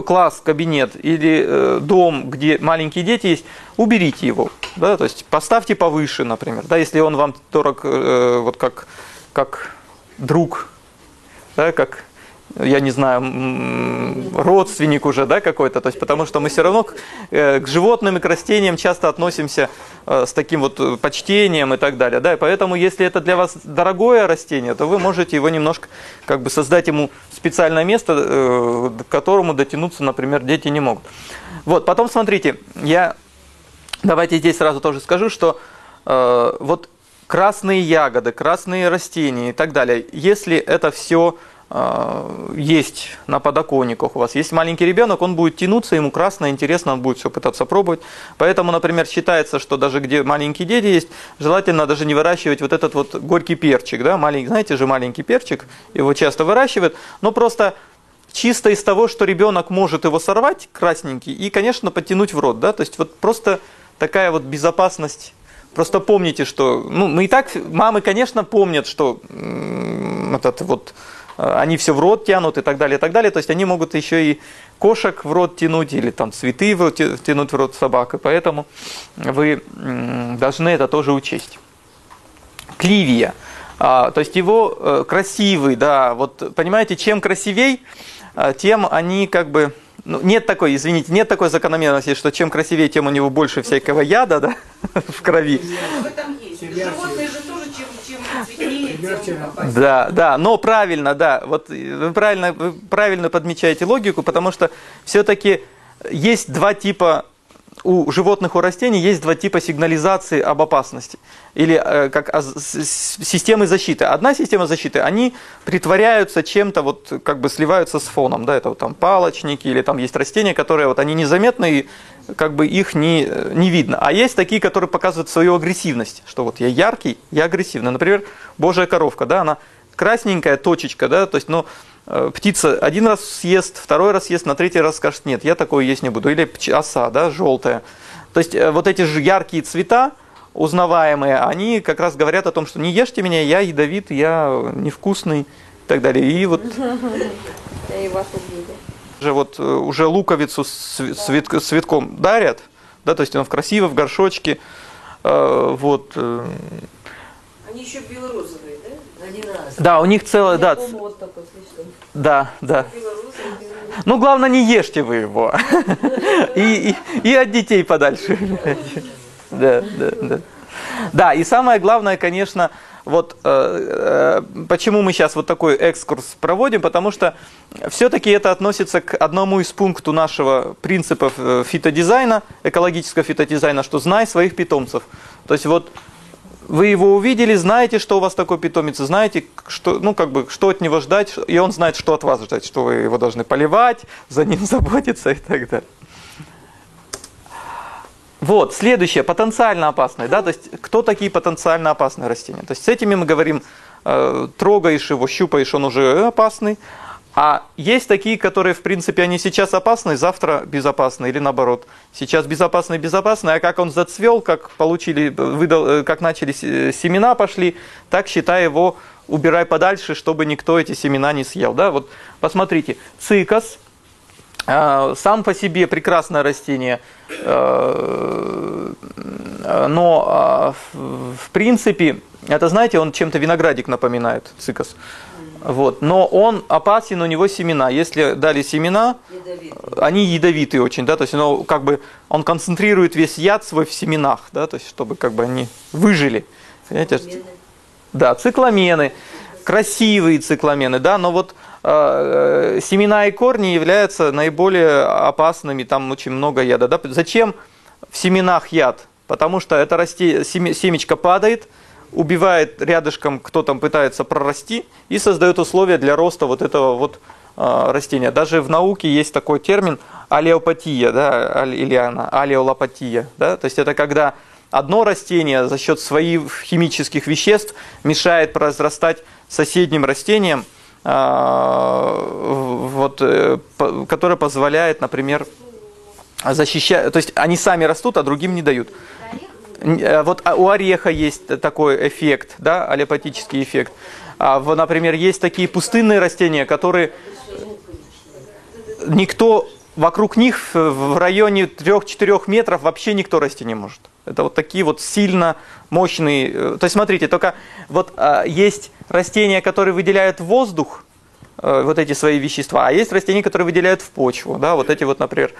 класс, кабинет или дом, где маленькие дети есть, уберите его. да, то есть поставьте повыше, например, да, если он вам дорог, вот как друг, да, как, я не знаю, родственник уже, да, какой-то, то есть потому что мы все равно к животным и к растениям часто относимся с таким вот почтением и так далее, да, и поэтому если это для вас дорогое растение, то вы можете его немножко как бы создать ему специальное место, к которому дотянуться, например, дети не могут. Вот, потом смотрите, давайте здесь сразу тоже скажу, что вот красные ягоды, красные растения и так далее, если это все есть на подоконниках у вас, есть маленький ребенок, он будет тянуться, ему красно, интересно, он будет все пытаться пробовать. Поэтому, например, считается, что даже где маленькие дети есть, желательно даже не выращивать вот этот вот горький перчик, да, знаете же, маленький перчик, его часто выращивают, но просто чисто из того, что ребенок может его сорвать, красненький, и, конечно, подтянуть в рот, да, то есть вот просто такая вот безопасность. Просто помните, что, мы и так, мамы, конечно, помнят, что они все в рот тянут и так далее, то есть они могут еще и кошек в рот тянуть, или там цветы тянуть в рот собак, и поэтому вы должны это тоже учесть. Кливия, то есть его красивый, да, вот понимаете, чем красивей, тем они как бы, нет такой закономерности, что чем красивее, тем у него больше всякого яда, да, в крови. В этом есть. Животные же тоже, чем цветнее, тем опаснее. Да, но правильно, да, вот вы правильно подмечаете логику, потому что все-таки есть два типа, у животных, у растений есть два типа сигнализации об опасности, или как системы защиты. Одна система защиты, они притворяются чем-то, вот как бы сливаются с фоном, да, это вот там палочники, или там есть растения, которые вот они незаметны, и как бы их не видно. А есть такие, которые показывают свою агрессивность, что вот я яркий, я агрессивный. Например, божья коровка, да, она красненькая точечка, да, то есть, птица один раз съест, второй раз съест, на третий раз скажет, нет, я такое есть не буду. Или оса, да, желтая. То есть вот эти же яркие цвета, узнаваемые, они как раз говорят о том, что не ешьте меня, я ядовит, я невкусный и так далее. И вот... И вас убили. Вот уже луковицу с цветком дарят, да, то есть он красиво, в горшочке, вот... Они еще белорозовые, да? Один раз. Да, у них целое, да. Вот такой, слишком. Да. Белорусовый. Ну, главное, не ешьте вы его. И от детей подальше. Да. Да, и самое главное, конечно, вот почему мы сейчас вот такой экскурс проводим, потому что все-таки это относится к одному из пунктов нашего принципа фитодизайна, экологического фитодизайна, что знай своих питомцев. То есть вот вы его увидели, знаете, что у вас такой питомец, знаете, что, что от него ждать, и он знает, что от вас ждать, что вы его должны поливать, за ним заботиться и так далее. Вот, следующее, потенциально опасные, да, то есть кто такие потенциально опасные растения? То есть с этими мы говорим, трогаешь его, щупаешь, он уже опасный, а есть такие, которые, в принципе, они сейчас опасны, завтра безопасны, или наоборот, сейчас безопасны, а как он зацвел, как как начали семена пошли, так, считай, его убирай подальше, чтобы никто эти семена не съел, да, вот посмотрите, цикас, сам по себе прекрасное растение, но в принципе, это, знаете, он чем-то виноградик напоминает, цикас. Вот. Но он опасен, у него семена. Если дали семена, они ядовитые очень, да, то есть он концентрирует весь яд свой в семенах, да, то есть чтобы как бы они выжили. Понимаете? Да, цикламены, красивые цикламены, да, но вот семена и корни являются наиболее опасными, там очень много яда. Да? Зачем в семенах яд? Потому что это семечко падает, убивает рядышком, кто там пытается прорасти, и создает условия для роста вот этого вот растения. Даже в науке есть такой термин алеопатия, да, или алеолопатия, да, то есть это когда одно растение за счет своих химических веществ мешает произрастать соседним растениям, которое позволяет, например, защищать, то есть они сами растут, а другим не дают. Вот у ореха есть такой эффект, да, аллопатический эффект. Например, есть такие пустынные растения, которые никто, вокруг них в районе 3-4 метров вообще никто расти не может. Это вот такие вот сильно мощные. То есть смотрите, только вот есть растения, которые выделяют в воздух вот эти свои вещества, а есть растения, которые выделяют в почву. Да? Вот эти вот, например,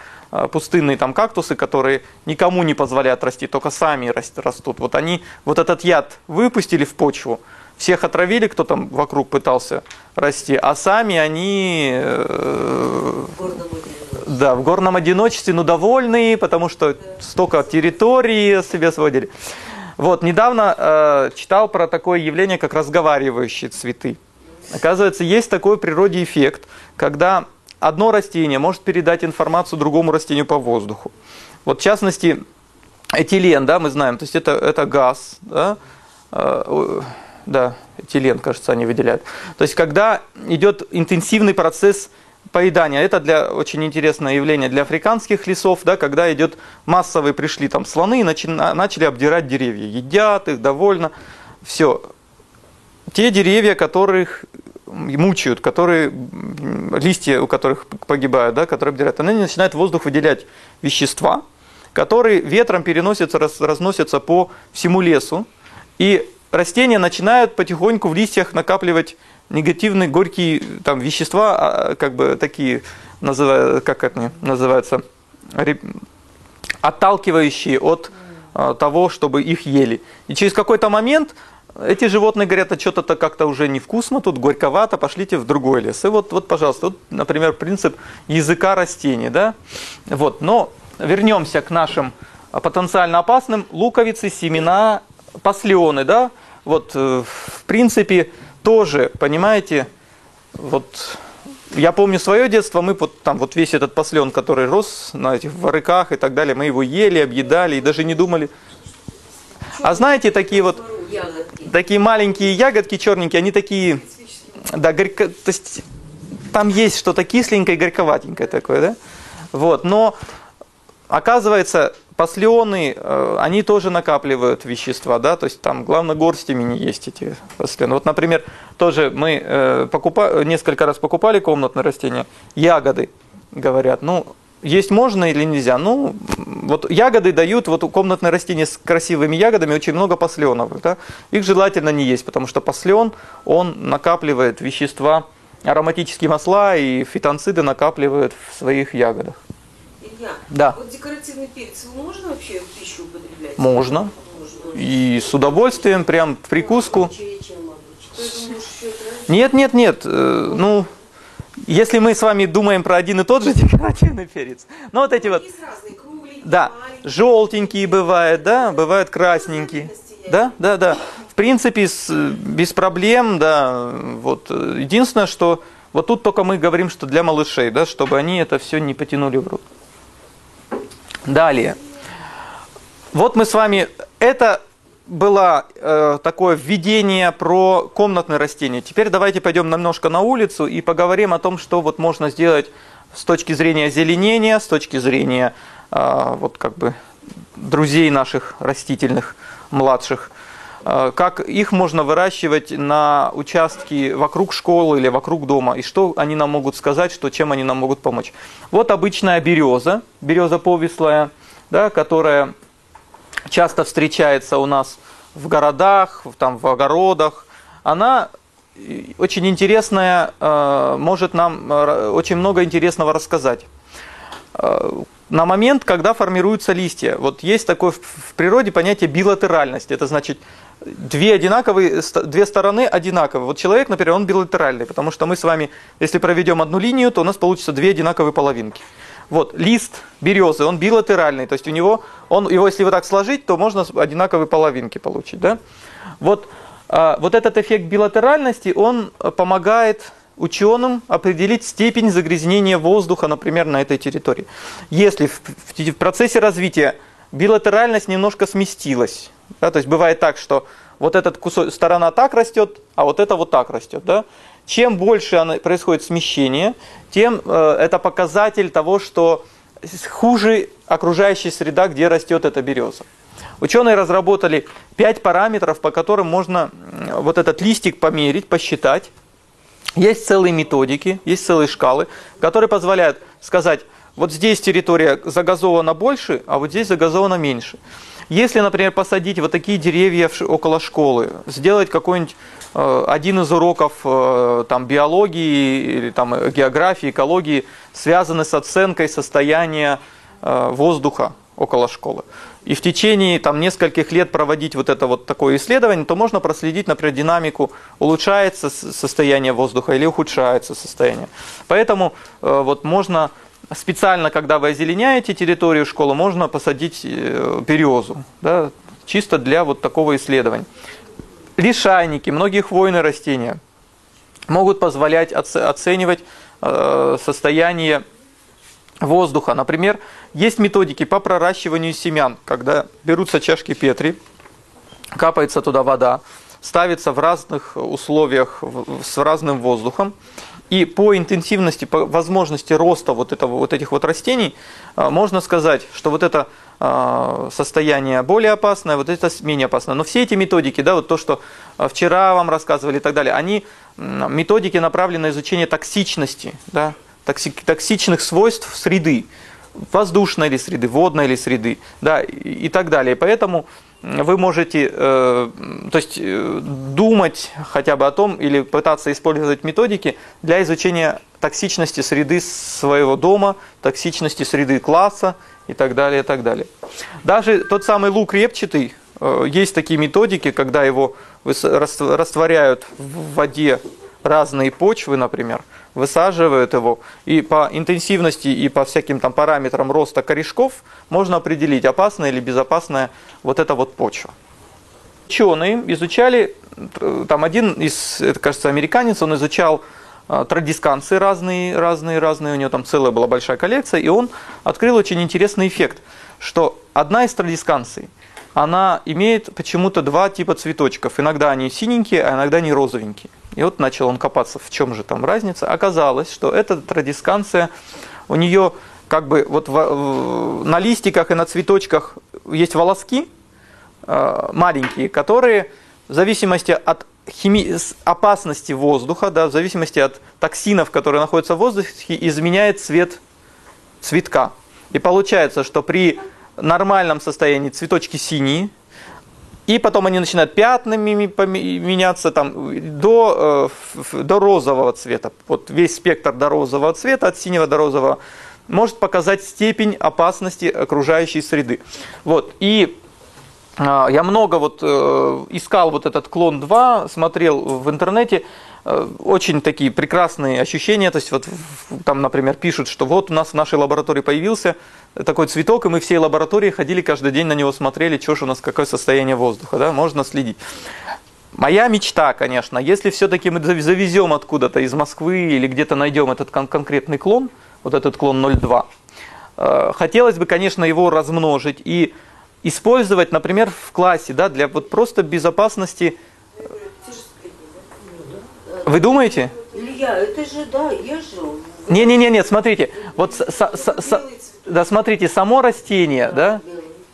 пустынные там кактусы, которые никому не позволяют расти, только сами растут. Вот они вот этот яд выпустили в почву, всех отравили, кто там вокруг пытался расти, а сами они в горном одиночестве, ну, довольные, потому что столько территории себе освободили. Вот, недавно читал про такое явление, как разговаривающие цветы. Оказывается, есть такой в природе эффект, когда одно растение может передать информацию другому растению по воздуху. Вот, в частности, этилен, да, мы знаем, то есть это газ, да, этилен, кажется, они выделяют. То есть, когда идет интенсивный процесс поедания, это очень интересное явление для африканских лесов, да, когда идет массовые, пришли там слоны и начали обдирать деревья, едят их довольно, все. Те деревья, которых мучают, листья у которых погибают, да, которые обдирают, они начинают в воздух выделять вещества, которые ветром переносятся, разносятся по всему лесу, и растения начинают потихоньку в листьях накапливать негативные, горькие там вещества, как бы такие, как это называется, отталкивающие от того, чтобы их ели. И через какой-то момент эти животные говорят, а что-то как-то уже невкусно, тут горьковато, пошлите в другой лес. И вот, пожалуйста, вот, например, принцип языка растений, да? Вот, но вернемся к нашим потенциально опасным: луковицы, семена, послены, да? Вот, в принципе, тоже, понимаете, вот, я помню свое детство, мы там вот весь этот послен, который рос на этих ворыках и так далее, мы его ели, объедали и даже не думали. А знаете, такие вот, такие маленькие ягодки черненькие, они такие, да, то есть там есть что-то кисленькое и горьковатенькое такое, да? Вот, но оказывается, послены, они тоже накапливают вещества, да, то есть там главное горстями не есть эти послены. Вот, например, тоже мы несколько раз покупали комнатные растения, ягоды, говорят, ну, есть можно или нельзя? Ну, вот ягоды дают, вот у комнатные растения с красивыми ягодами очень много посленовых, да? Их желательно не есть, потому что послен, он накапливает вещества, ароматические масла и фитонциды накапливают в своих ягодах. Илья, да. Вот декоративный перец можно вообще в пищу употреблять? Можно. И с удовольствием, прям в прикуску. Нет. Ну, если мы с вами думаем про один и тот же декоративный перец. Ну, вот эти вот. Да, желтенькие бывают, да, бывают красненькие. Да. В принципе, без проблем, да. Вот. Единственное, что вот тут только мы говорим, что для малышей, да, чтобы они это все не потянули в рот. Далее. Вот мы с вами, это было такое введение про комнатные растения. Теперь давайте пойдем немножко на улицу и поговорим о том, что вот можно сделать с точки зрения озеленения, с точки зрения вот как бы друзей наших растительных, младших. Как их можно выращивать на участке вокруг школы или вокруг дома, и что они нам могут сказать, чем они нам могут помочь. Вот обычная береза повислая, да, которая часто встречается у нас в городах, там, в огородах. Она очень интересная, может нам очень много интересного рассказать. На момент, когда формируются листья, вот есть такое в природе понятие билатеральности. Это значит, две стороны одинаковые. Вот человек, например, он билатеральный, потому что мы с вами, если проведем одну линию, то у нас получится две одинаковые половинки. Вот, лист березы, он билатеральный, то есть его, если вот так сложить, то можно одинаковые половинки получить, да? Вот этот эффект билатеральности, он помогает ученым определить степень загрязнения воздуха, например, на этой территории. Если в процессе развития билатеральность немножко сместилась, да, то есть бывает так, что вот эта сторона так растет, а вот это вот так растет, да? Чем больше происходит смещение, тем это показатель того, что хуже окружающая среда, где растет эта береза. Ученые разработали 5 параметров, по которым можно вот этот листик померить, посчитать. Есть целые методики, есть целые шкалы, которые позволяют сказать, вот здесь территория загазована больше, а вот здесь загазована меньше. Если, например, посадить вот такие деревья около школы, сделать какой-нибудь один из уроков там, биологии или там, географии, экологии, связанный с оценкой состояния воздуха около школы, и в течение там, нескольких лет проводить вот это вот такое исследование, то можно проследить, например, динамику, улучшается состояние воздуха или ухудшается состояние. Поэтому вот можно специально, когда вы озеленяете территорию школы, можно посадить березу, да, чисто для вот такого исследования. Лишайники, многие хвойные растения могут позволять оценивать состояние воздуха. Например, есть методики по проращиванию семян, когда берутся чашки Петри, капается туда вода, ставится в разных условиях с разным воздухом, и по интенсивности, по возможности роста вот этих вот растений можно сказать, что вот это состояние более опасное, вот это менее опасное. Но все эти методики, да, вот то, что вчера вам рассказывали и так далее, они методики направлены на изучение токсичности, да, токсичных свойств среды, воздушной ли среды, водной ли среды, да, и так далее. Поэтому вы можете думать хотя бы о том или пытаться использовать методики для изучения токсичности среды своего дома, токсичности среды класса и так далее, и так далее. Даже тот самый лук репчатый, есть такие методики, когда его растворяют в воде разные почвы, например, высаживают его, и по интенсивности и по всяким там параметрам роста корешков можно определить, опасная или безопасная вот эта вот почва. Ученые изучали, там один из, это, кажется, американец, он изучал традисканции разные, у него там целая была большая коллекция, и он открыл очень интересный эффект, что одна из традисканций, она имеет почему-то два типа цветочков. Иногда они синенькие, а иногда они розовенькие. И вот начал он копаться, в чем же там разница. Оказалось, что эта традисканция, у нее как бы вот на листиках и на цветочках есть волоски маленькие, которые в зависимости от опасности воздуха, да, в зависимости от токсинов, которые находятся в воздухе, изменяет цвет цветка. И получается, что при нормальном состоянии цветочки синие, и потом они начинают пятнами меняться там, до розового цвета. Вот весь спектр до розового цвета, от синего до розового, может показать степень опасности окружающей среды. Вот. И я много вот искал вот этот клон 2, смотрел в интернете, очень такие прекрасные ощущения. То есть вот там, например, пишут, что вот у нас в нашей лаборатории появился такой цветок, и мы всей лаборатории ходили каждый день на него, смотрели, что же у нас, какое состояние воздуха, да, можно следить. Моя мечта, конечно, если все-таки мы завезем откуда-то из Москвы или где-то найдем этот конкретный клон, вот этот клон 0,2, хотелось бы, конечно, его размножить и использовать, например, в классе, да, для вот просто безопасности. Вы думаете? Илья, это же, да, я же... Не, смотрите, вот да, смотрите, само растение, да,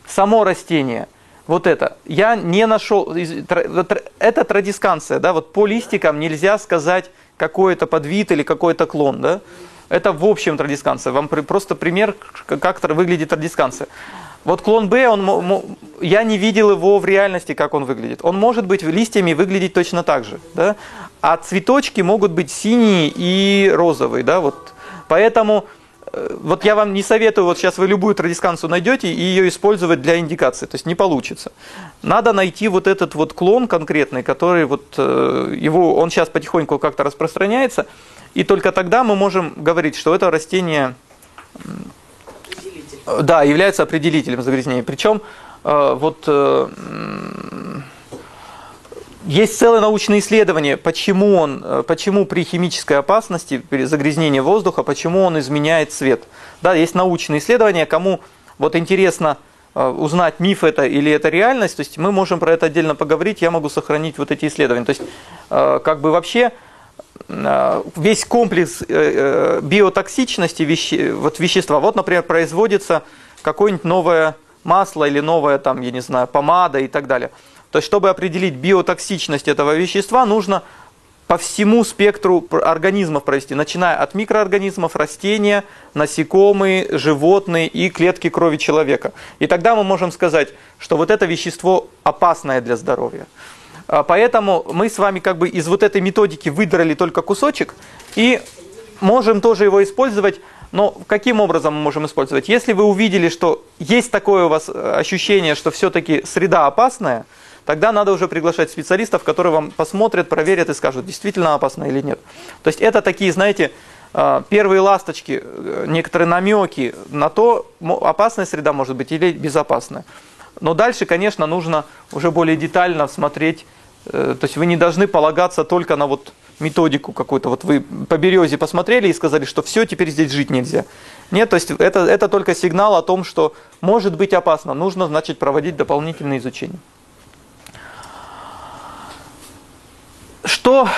само растение, вот это, я не нашел, это традисканция, да, вот по листикам нельзя сказать какой-то подвид или какой-то клон, да, это в общем традисканция, вам просто пример, как выглядит традисканция. Вот клон Б, я не видел его в реальности, как он выглядит. Он может быть листьями выглядеть точно так же, да? А цветочки могут быть синие и розовые, да, вот. Поэтому вот я вам не советую, вот сейчас вы любую традисканцию найдете и ее использовать для индикации, то есть не получится. Надо найти вот этот вот клон конкретный, который вот он сейчас потихоньку как-то распространяется, и только тогда мы можем говорить, что это растение... Да, является определителем загрязнения. Причем есть целое научное исследование, почему при химической опасности, при загрязнении воздуха, почему он изменяет цвет. Да, есть научные исследования, кому вот интересно узнать, миф это или это реальность, то есть мы можем про это отдельно поговорить, я могу сохранить вот эти исследования. То есть как бы вообще весь комплекс биотоксичности вещества. Вот, например, производится какое-нибудь новое масло или новая, там, я не знаю, помада и так далее. То есть, чтобы определить биотоксичность этого вещества, нужно по всему спектру организмов провести, начиная от микроорганизмов, растения, насекомые, животные и клетки крови человека. И тогда мы можем сказать, что вот это вещество опасное для здоровья. Поэтому мы с вами как бы из вот этой методики выдрали только кусочек и можем тоже его использовать. Но каким образом мы можем использовать? Если вы увидели, что есть такое у вас ощущение, что все-таки среда опасная, тогда надо уже приглашать специалистов, которые вам посмотрят, проверят и скажут, действительно опасно или нет. То есть это такие, знаете, первые ласточки, некоторые намеки на то, опасная среда может быть или безопасная. Но дальше, конечно, нужно уже более детально смотреть. То есть вы не должны полагаться только на вот методику какую-то. Вот вы по березе посмотрели и сказали, что все, теперь здесь жить нельзя. Нет, то есть это только сигнал о том, что может быть опасно. Нужно, значит, проводить дополнительное изучение. Что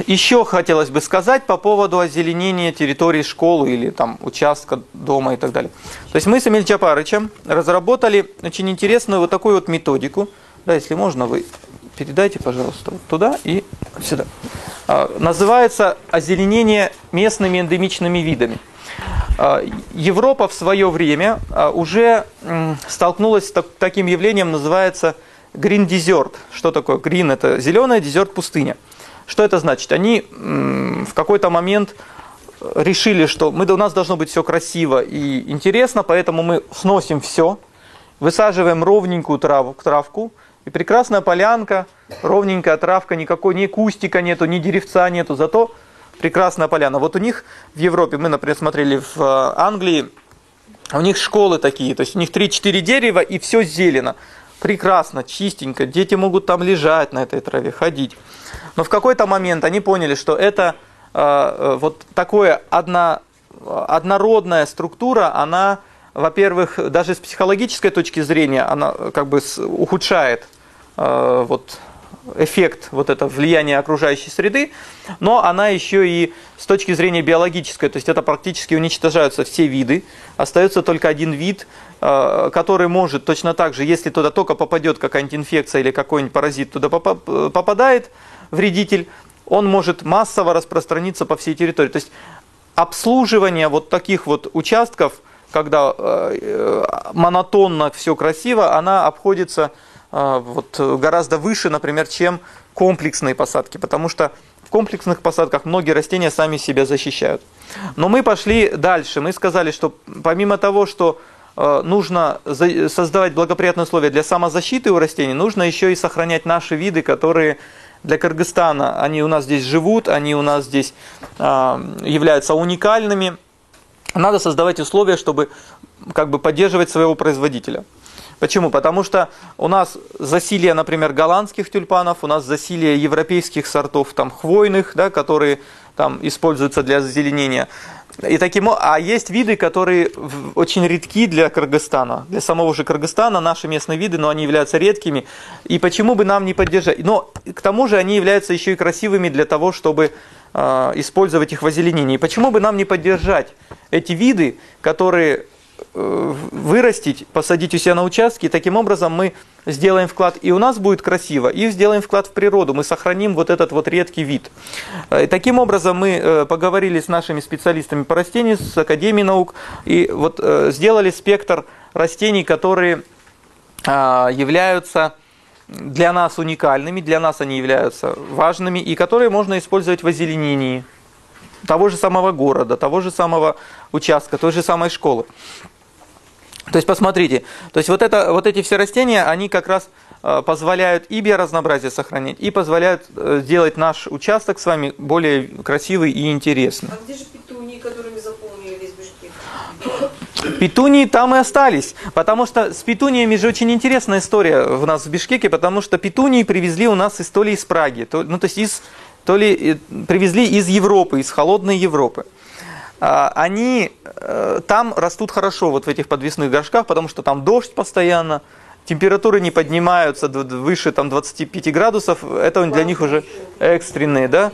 еще хотелось бы сказать по поводу озеленения территории школы или там участка дома и так далее. То есть мы с Эмиль Чапарычем разработали очень интересную вот такую вот методику. Да, если можно, вы передайте, пожалуйста, вот туда и сюда. Называется озеленение местными эндемичными видами. Европа в свое время уже столкнулась с таким явлением, называется green desert. Что такое? Green – это зеленая, desert – пустыня. Что это значит? Они в какой-то момент решили, что у нас должно быть все красиво и интересно, поэтому мы сносим все, высаживаем ровненькую травку, и прекрасная полянка, ровненькая травка, никакой ни кустика нету, ни деревца нету, зато прекрасная поляна. Вот у них в Европе, мы, например, смотрели в Англии, у них школы такие, то есть у них 3-4 дерева и все зелено. Прекрасно, чистенько, дети могут там лежать на этой траве, ходить. Но в какой-то момент они поняли, что это вот такая однородная структура, она, во-первых, даже с психологической точки зрения, она как бы ухудшает вот эффект вот это влияния окружающей среды, но она еще и с точки зрения биологической, то есть это практически уничтожаются все виды, остается только один вид, который может точно так же, если туда только попадет какая-нибудь инфекция или какой-нибудь паразит туда попадает, вредитель, он может массово распространиться по всей территории. То есть обслуживание вот таких вот участков, когда монотонно все красиво, она обходится вот гораздо выше, например, чем комплексные посадки, потому что в комплексных посадках многие растения сами себя защищают. Но мы пошли дальше, мы сказали, что помимо того, что нужно создавать благоприятные условия для самозащиты у растений, нужно еще и сохранять наши виды, которые для Кыргызстана, они у нас здесь живут, они у нас здесь являются уникальными. Надо создавать условия, чтобы как бы поддерживать своего производителя. Почему? Потому что у нас засилие, например, голландских тюльпанов, у нас засилие европейских сортов там, хвойных, да, которые там используются для озеленения. А есть виды, которые очень редки для Кыргызстана, для самого же Кыргызстана, наши местные виды, но они являются редкими. И почему бы нам не поддержать? Но к тому же они являются еще и красивыми для того, чтобы использовать их в озеленении. И почему бы нам не поддержать эти виды, которые вырастить, посадить у себя на участке, и таким образом мы сделаем вклад, и у нас будет красиво, и сделаем вклад в природу, мы сохраним вот этот вот редкий вид. И таким образом мы поговорили с нашими специалистами по растениям, с Академией наук, и вот сделали спектр растений, которые являются для нас уникальными, для нас они являются важными, и которые можно использовать в озеленении того же самого города, того же самого участка, той же самой школы. То есть посмотрите, то есть вот эти все растения, они как раз позволяют и биоразнообразие сохранять, и позволяют сделать наш участок с вами более красивый и интересный. А где же петунии, которыми заполнили весь Бишкек? Петунии там и остались, потому что с петуниями же очень интересная история у нас в Бишкеке, потому что петунии привезли у нас то ли из Праги, то ли привезли из Европы, из холодной Европы. Они там растут хорошо, вот в этих подвесных горшках, потому что там дождь постоянно, температуры не поднимаются выше там, 25 градусов, это для них уже экстренные, да?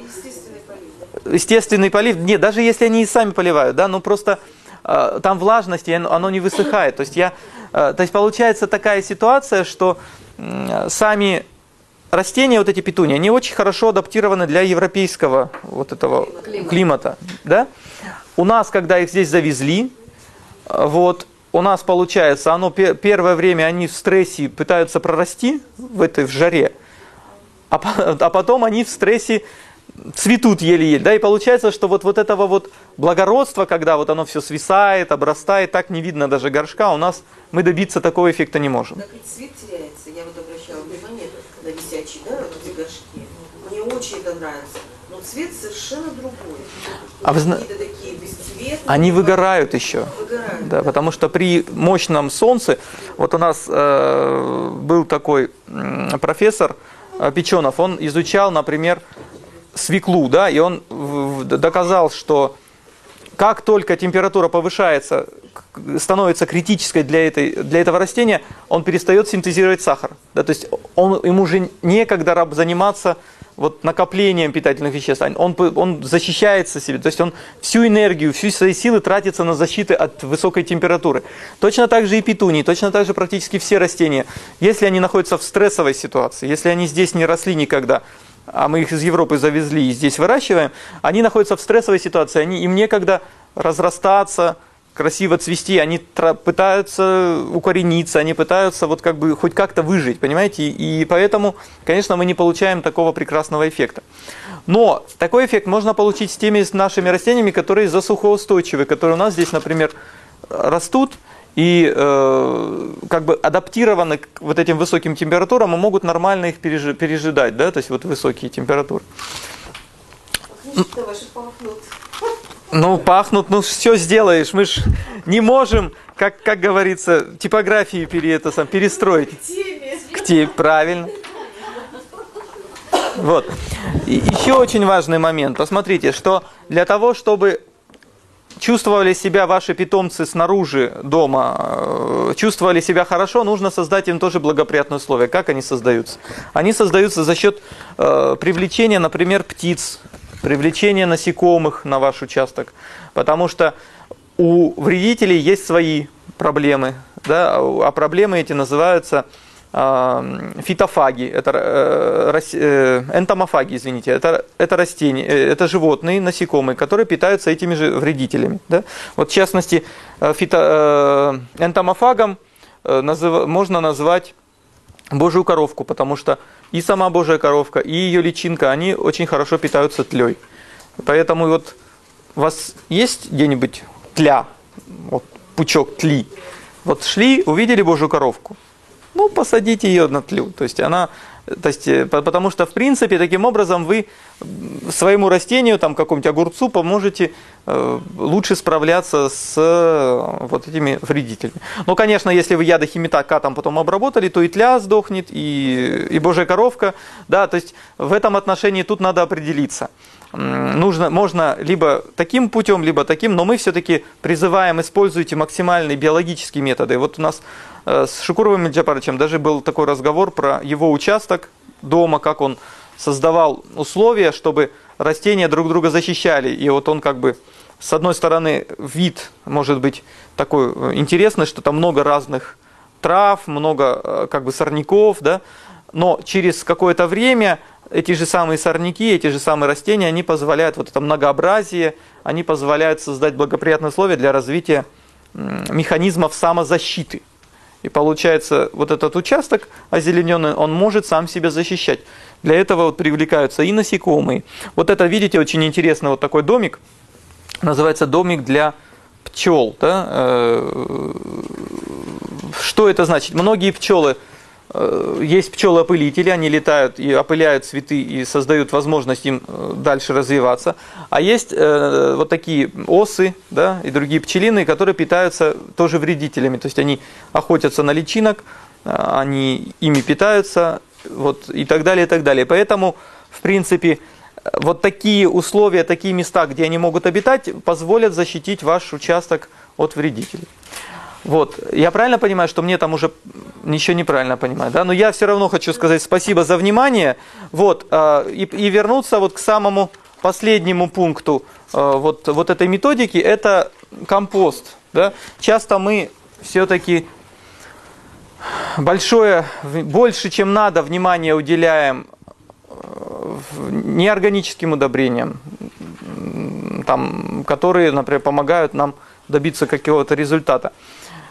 Естественный полив. Нет, даже если они и сами поливают, да, но просто там влажность, и оно не высыхает. То есть получается такая ситуация, что сами растения, вот эти петунии, они очень хорошо адаптированы для европейского вот этого климата. Да? У нас, когда их здесь завезли, вот, у нас получается, оно первое время они в стрессе пытаются прорасти в жаре, а потом они в стрессе цветут еле-еле. Да? И получается, что вот этого вот благородства, когда вот оно все свисает, обрастает, так не видно даже горшка, у нас мы добиться такого эффекта не можем. Так ведь цвет теряется. Я вот обращала внимание, когда висячие, да, вот эти горшки. Мне очень это нравится. Но цвет совершенно другой. А вы Какие-то такие бесцветные. Они выгорают еще. Выгорают, да, потому что при мощном солнце, вот у нас был такой профессор Печенов, он изучал, например, свеклу, да, и он доказал, что как только температура повышается, становится критической для этого растения, он перестает синтезировать сахар. Да, то есть ему уже некогда заниматься вот накоплением питательных веществ, он защищается себе, то есть он всю энергию, всю свои силы тратится на защиту от высокой температуры. Точно так же и петунии, точно так же практически все растения, если они находятся в стрессовой ситуации, если они здесь не росли никогда, а мы их из Европы завезли и здесь выращиваем, они находятся в стрессовой ситуации, им некогда разрастаться, красиво цвести, они пытаются укорениться, они пытаются вот как бы хоть как-то выжить, понимаете? И поэтому, конечно, мы не получаем такого прекрасного эффекта. Но такой эффект можно получить с теми нашими растениями, которые засухоустойчивы, которые у нас здесь, например, растут и как бы адаптированы к вот этим высоким температурам и могут нормально их пережидать, да, то есть вот высокие температуры. Книжки-то ваши пахнут. Ну, пахнут, ну все сделаешь, мы ж не можем, как говорится, типографии перестроить. К теме, правильно. Вот. И еще очень важный момент. Посмотрите, что для того, чтобы чувствовали себя ваши питомцы снаружи дома, чувствовали себя хорошо, нужно создать им тоже благоприятные условия. Как они создаются? Они создаются за счет привлечения, например, птиц, привлечение насекомых на ваш участок, потому что у вредителей есть свои проблемы, да, а проблемы эти называются фитофаги, это энтомофаги, извините, это растения, это животные, насекомые, которые питаются этими же вредителями. Да? Вот в частности, энтомофагом можно назвать Божью коровку, потому что и сама Божья коровка, и ее личинка, они очень хорошо питаются тлей. Поэтому вот у вас есть где-нибудь тля, вот пучок тли, вот шли, увидели Божью коровку, ну посадите ее на тлю, потому что в принципе таким образом вы своему растению, там какому-нибудь огурцу поможете лучше справляться с вот этими вредителями. Но, конечно, если вы ядохимикатом потом обработали, то и тля сдохнет, и Божья коровка. Да, то есть в этом отношении тут надо определиться. Можно либо таким путем, либо таким, но мы все-таки призываем, используйте максимальные биологические методы. Вот у нас с Шукуровым Джапарычем даже был такой разговор про его участок дома, как он создавал условия, чтобы растения друг друга защищали. И вот он как бы, с одной стороны, вид может быть такой интересный, что там много разных трав, много как бы сорняков, да, но через какое-то время эти же самые сорняки, эти же самые растения, они позволяют, вот это многообразие, они позволяют создать благоприятные условия для развития механизмов самозащиты. И получается, вот этот участок озелененный, он может сам себя защищать. Для этого вот привлекаются и насекомые. Вот это, видите, очень интересный вот такой домик. Называется домик для пчел. Да? Что это значит? Многие пчелы, есть пчелы-опылители, они летают и опыляют цветы и создают возможность им дальше развиваться. А есть вот такие осы, да, и другие пчелиные, которые питаются тоже вредителями. То есть они охотятся на личинок, они ими питаются, вот, и так далее, и так далее. Поэтому, в принципе, вот такие условия, такие места, где они могут обитать, позволят защитить ваш участок от вредителей. Вот. Я правильно понимаю, что мне там уже ничего неправильно понимаю, да? Но я все равно хочу сказать спасибо за внимание. Вот. И вернуться вот к самому последнему пункту вот этой методики, это компост. Да? Часто мы все-таки большое, больше, чем надо, внимание уделяем неорганическим удобрениям, там, которые, например, помогают нам добиться какого-то результата.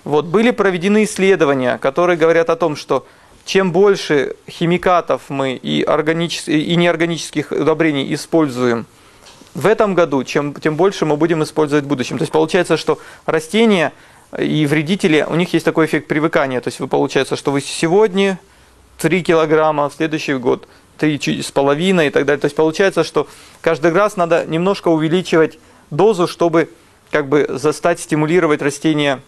Вот, были проведены исследования, которые говорят о том, что чем больше химикатов мы и неорганических удобрений используем в этом году, тем больше мы будем использовать в будущем. То есть получается, что растения и вредители, у них есть такой эффект привыкания. То есть получается, что вы сегодня 3 килограмма, в следующий год 3,5 и так далее. То есть получается, что каждый раз надо немножко увеличивать дозу, чтобы как бы стимулировать растения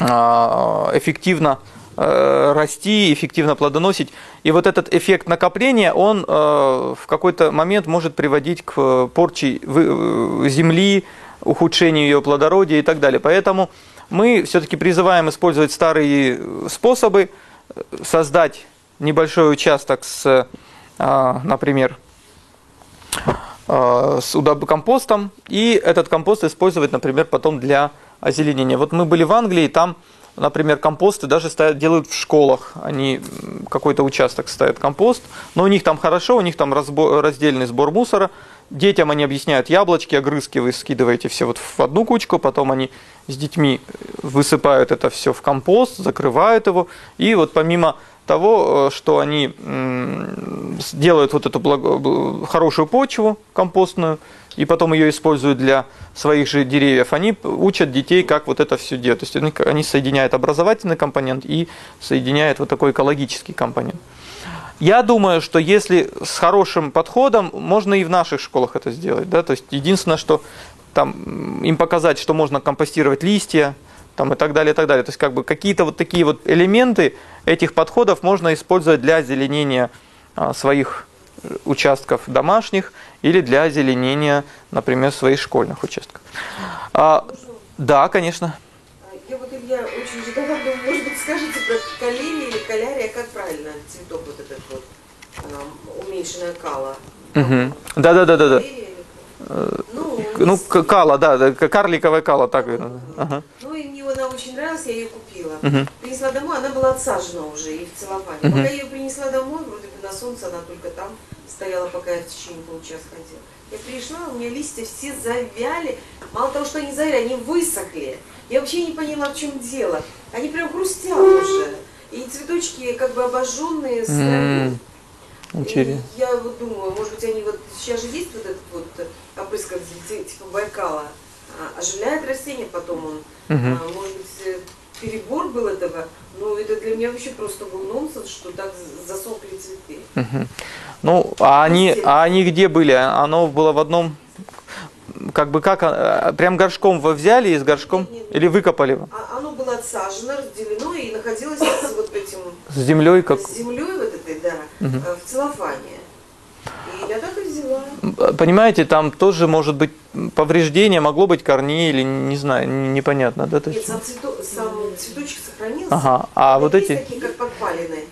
эффективно расти, эффективно плодоносить. И вот этот эффект накопления, он в какой-то момент может приводить к порче земли, ухудшению ее плодородия и так далее. Поэтому мы все-таки призываем использовать старые способы, создать небольшой участок с, например, с компостом, и этот компост использовать, например, потом для озеленения. Вот мы были в Англии, там, например, компосты даже делают в школах. Они какой-то участок ставят компост, но у них там хорошо, у них там раздельный сбор мусора. Детям они объясняют: яблочки, огрызки вы скидываете все вот в одну кучку, потом они с детьми высыпают это все в компост, закрывают его, и вот помимо того, что они делают вот эту хорошую почву компостную, и потом ее используют для своих же деревьев, они учат детей, как вот это все делать. То есть они соединяют образовательный компонент и соединяют вот такой экологический компонент. Я думаю, что если с хорошим подходом, можно и в наших школах это сделать. Да? То есть единственное, что там, им показать, что можно компостировать листья, там, и так далее, и так далее. То есть как бы какие-то вот такие вот элементы этих подходов можно использовать для озеленения своих участков домашних или для озеленения, например, своих школьных участков. Да, конечно. Я вот, Илья, очень же давно думаю, может быть, скажите про калерия или калярия, как правильно цветок вот этот вот, уменьшенная кала? Угу. Да. Ну, кала, да, карликовая кала, так видно. Ага. Ну, и мне она очень нравилась, я ее купила. Принесла домой, она была отсажена уже и в целлофане. Пока я ее принесла домой, вроде бы на солнце она только там стояла, пока я в течение получаса ходила. Я пришла, у меня листья все завяли. Мало того, что они завяли, они высохли. Я вообще не поняла, в чем дело. Они прям хрустят уже. И цветочки как бы обожженные, сырые. Интересно. И я вот думаю, может быть, они вот сейчас же есть вот этот вот опрыскок типа Байкала, оживляет растение, потом он, может быть, перебор был этого, но это для меня вообще просто был нонсенс, что так засохли цветы. Ну, а они где были? Оно было в одном, как бы как, прям горшком вы взяли и с горшком, нет. Или выкопали его? Оно было отсажено, разделено и находилось с вот этим... С землей как? С землей вот этой, да, в целлофане. И я так и взяла. Понимаете, там тоже может быть повреждение, могло быть корней или, не знаю, непонятно, да? Нет, сам цветочек сохранился. Ага, а вот эти? Такие, как подпаленные,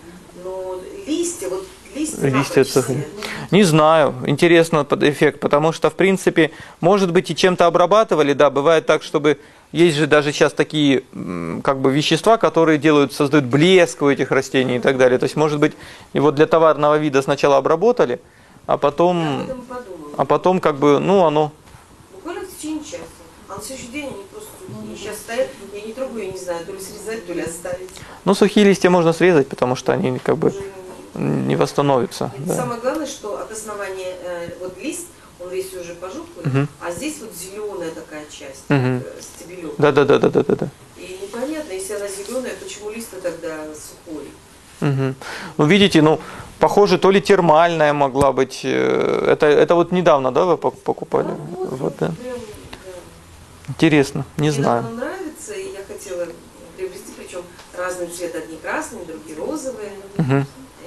но листья, вот листья сохранились. Не знаю, интересно эффект, потому что, в принципе, может быть, и чем-то обрабатывали, да, бывает так, чтобы... Есть же даже сейчас такие как бы вещества, которые создают блеск у этих растений и так далее. То есть, может быть, его для товарного вида сначала обработали, а потом как бы, ну, оно... Буквально в течение часа. А на следующий день они просто сейчас стоят, я не трогаю, я не знаю, то ли срезать, то ли оставить. Ну, сухие листья можно срезать, потому что они как бы не восстановятся. Да. Самое главное, что от основания вот лист, он весь уже пожухлый, а здесь вот зеленая такая часть, стебелек. Да. И непонятно, если она зеленая, почему лист тогда сухой? Ну, видите, ну, похоже, то ли термальная могла быть. Это вот недавно, да, вы покупали? Вот, да. Прям, да. Интересно, не знаю. Мне она нравится, и я хотела приобрести, причем разный цвет, одни красные, другие розовые.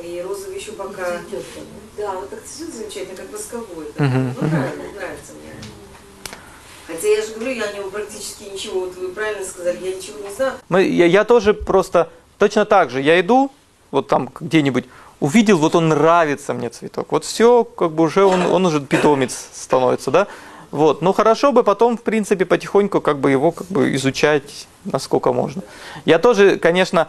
И розовый еще пока... Да, он так цветет замечательно, как восковой. Ну, нравится мне. Хотя я же говорю, я о нем практически ничего, вот вы правильно сказали, я ничего не знаю. Я тоже просто точно так же, я иду, вот там где-нибудь, увидел, вот он нравится мне цветок. Вот все, как бы уже он уже питомец становится, да? Вот. Но хорошо бы потом, в принципе, потихоньку как бы его как бы изучать, насколько можно. Я тоже, конечно,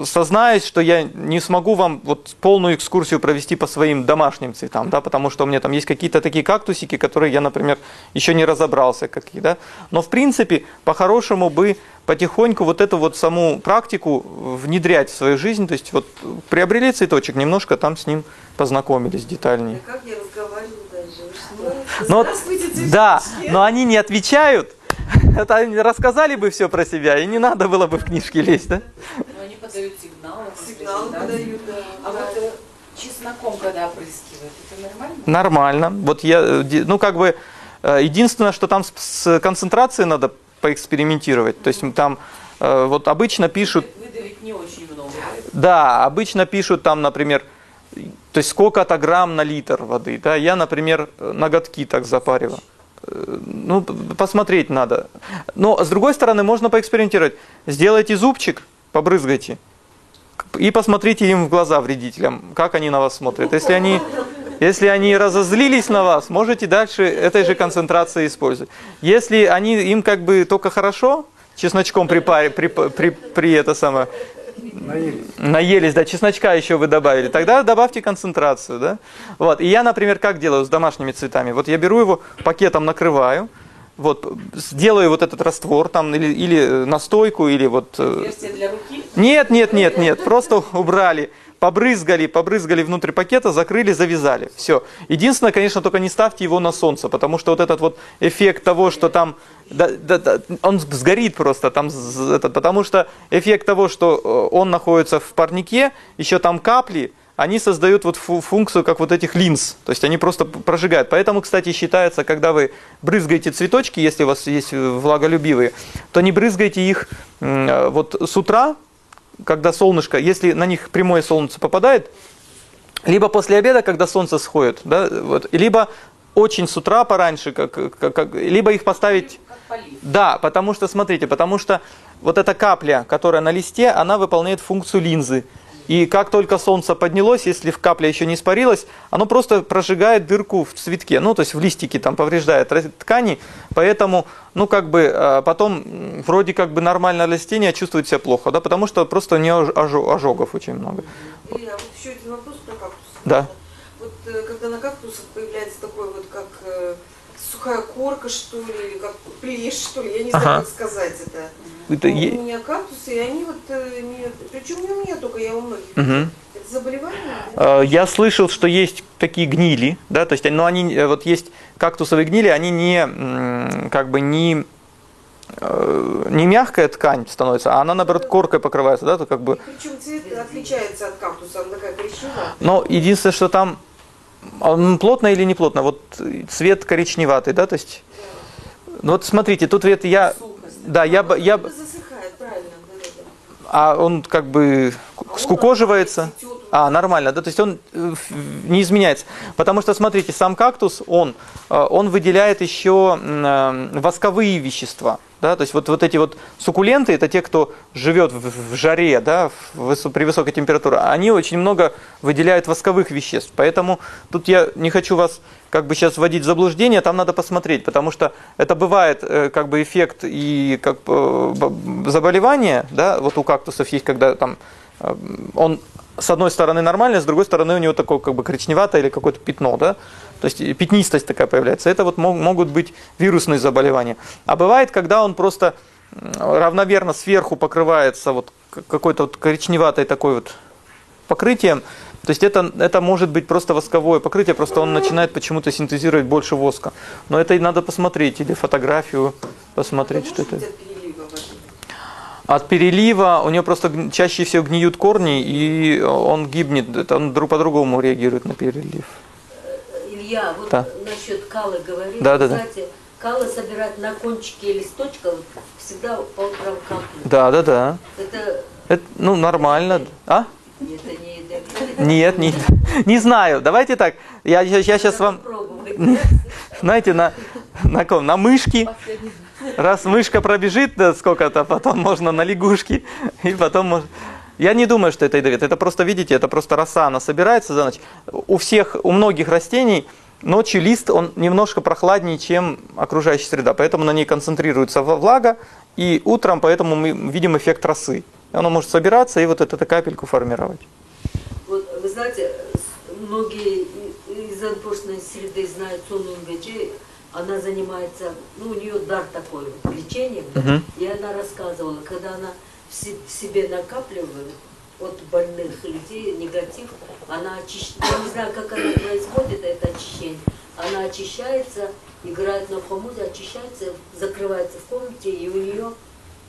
сознаюсь, что я не смогу вам вот полную экскурсию провести по своим домашним цветам, да, потому что у меня там есть какие-то такие кактусики, которые я, например, еще не разобрался, какие, да. Но, в принципе, по-хорошему бы потихоньку вот эту вот саму практику внедрять в свою жизнь, то есть вот приобрели цветочек, немножко там с ним познакомились детальнее. Да как я разговариваю даже? Но, Здравствуйте, цветочки. да, но они не отвечают. Это они рассказали бы все про себя, и не надо было бы в книжки лезть, да? Но они подают сигналы. Сигналы подают, да. А вот чесноком, когда опрыскивают, это нормально? Нормально. Вот я, ну как бы, единственное, что там с концентрацией надо поэкспериментировать. То есть там вот обычно пишут... Выдавить не очень много, да? Да, обычно пишут там, например, то есть сколько-то грамм на литр воды. Да? Я, например, ноготки так запариваю. Ну, посмотреть надо. Но, с другой стороны, можно поэкспериментировать. Сделайте зубчик, побрызгайте. И посмотрите им в глаза, вредителям, как они на вас смотрят. Если они разозлились на вас, можете дальше этой же концентрацией использовать. Если им как бы только хорошо, чесночком при это самое... Наелись, да, чесночка еще вы добавили. Тогда добавьте концентрацию, да. Вот. И я, например, как делаю с домашними цветами? Вот я беру его, пакетом накрываю, вот, делаю вот этот раствор, там, или настойку, или вот... Версия для руки? Нет, просто убрали. Побрызгали внутрь пакета, закрыли, завязали. Все. Единственное, конечно, только не ставьте его на солнце, потому что вот этот вот эффект того, что там, он сгорит просто, там, потому что эффект того, что он находится в парнике, еще там капли, они создают вот функцию, как вот этих линз, то есть они просто прожигают. Поэтому, кстати, считается, когда вы брызгаете цветочки, если у вас есть влаголюбивые, то не брызгайте их вот с утра, когда солнышко, если на них прямое солнце попадает, либо после обеда, когда солнце сходит, да, вот, либо очень с утра пораньше, либо их поставить... Как полив. Да, потому что, смотрите, вот эта капля, которая на листе, она выполняет функцию линзы. И как только солнце поднялось, если капля еще не испарилась, оно просто прожигает дырку в цветке, ну, то есть в листике там повреждает ткани, поэтому, ну, как бы, потом вроде как бы нормальное растение чувствует себя плохо, да, потому что просто у нее ожогов очень много. Илья, вот еще один вопрос про кактус. Да. Вот когда на кактусах появляется такой вот, как сухая корка, что ли, или как плешь, что ли, я не знаю, как сказать это. У меня кактусы, и они вот, причем не у меня только, я у многих. Это заболевание? Я слышал, что есть такие гнили, да, то есть, но они, вот есть кактусовые гнили, они не, как бы не мягкая ткань становится, а она, наоборот, коркой покрывается, да, то как бы... Причем цвет отличается от кактуса, она такая коричневая. Но единственное, что там, он плотно или не плотно, вот цвет коричневатый, да, то есть... Ну вот смотрите, тут вот я... Да, я засыхает, правильно. А он как бы скукоживается. Нормально, да, то есть он не изменяется. Потому что, смотрите, сам кактус, он выделяет еще восковые вещества. Да, то есть вот эти вот суккуленты, это те, кто живет в жаре, да, при высокой температуре, они очень много выделяют восковых веществ. Поэтому тут я не хочу вас как бы сейчас вводить в заблуждение, там надо посмотреть, потому что это бывает как бы эффект и как заболевание, да, вот у кактусов есть, когда там он с одной стороны нормальный, с другой стороны у него такое как бы коричневатое или какое-то пятно, да, то есть пятнистость такая появляется. Это вот могут быть вирусные заболевания. А бывает, когда он просто равномерно сверху покрывается вот какой-то вот коричневатой такой вот покрытием, то есть это может быть просто восковое покрытие, просто он начинает почему-то синтезировать больше воска. Но это и надо посмотреть, или фотографию посмотреть, что это. От перелива у него просто чаще всего гниют корни, и он гибнет. Это он по-другому реагирует на перелив. Илья, вот да. Насчет калы говорил. Да. Кстати, калы собирать на кончике листочка всегда по утрам капли. Да. Это ну, нормально. А? Это не ядовито? Нет, не знаю. Давайте так. Я сейчас вам... Знаете, на мышке. Раз мышка пробежит, да, сколько-то, потом можно на лягушки, и потом можно... Я не думаю, что это ядовито. Это просто, видите, это просто роса, она собирается за ночь. У многих растений ночью лист, он немножко прохладнее, чем окружающая среда, поэтому на ней концентрируется влага, и утром поэтому мы видим эффект росы. Оно может собираться и вот эту капельку формировать. Вот, вы знаете, многие из анпошной среды знают Сону Ингачи, она занимается, ну, у нее дар такой, лечением, и она рассказывала, когда она в себе накапливает от больных людей негатив, она очищает, я не знаю, как она происходит, это очищение, она очищается, играет на фомузе, очищается, закрывается в комнате, и у нее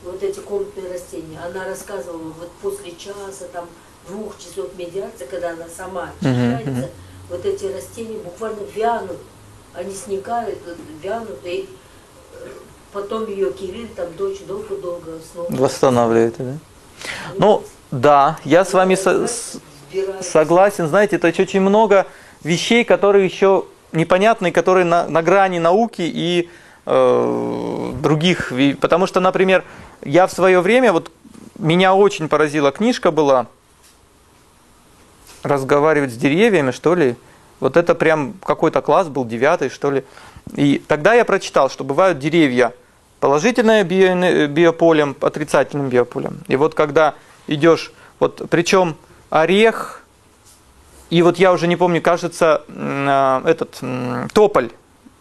вот эти комнатные растения, она рассказывала, вот после часа, там, 2 часов медиации, когда она сама очищается, вот эти растения буквально вянут, они сникают, вянут, и потом ее Кирилл, там, дочь, долго-долго снова Восстанавливает, да? Ну, да, я с вами согласен, знаете, это очень много вещей, которые еще непонятны, которые на грани науки и других, потому что, например, я в свое время, вот меня очень поразила книжка была «Разговаривать с деревьями», что ли, вот это прям какой-то класс был, 9-й, что ли, и тогда я прочитал, что бывают деревья положительное биополем, отрицательным биополем, и вот когда идешь, вот причем орех, и вот я уже не помню, кажется, тополь,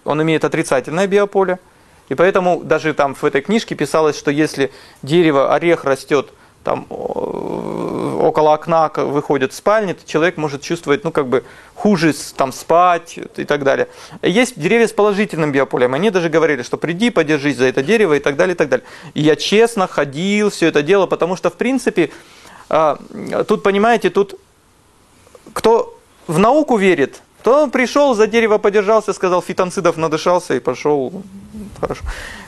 он имеет отрицательное биополе, и поэтому даже там в этой книжке писалось, что если дерево, орех растет там около окна, выходит в спальне, то человек может чувствовать, ну, как бы хуже там спать и так далее. Есть деревья с положительным биополем, они даже говорили, что приди, подержись за это дерево и так далее, и так далее. И я честно ходил, все это дело, потому что, в принципе, тут, понимаете, тут кто в науку верит, то пришел, за дерево подержался, сказал, фитонцидов надышался и пошел. Хорошо.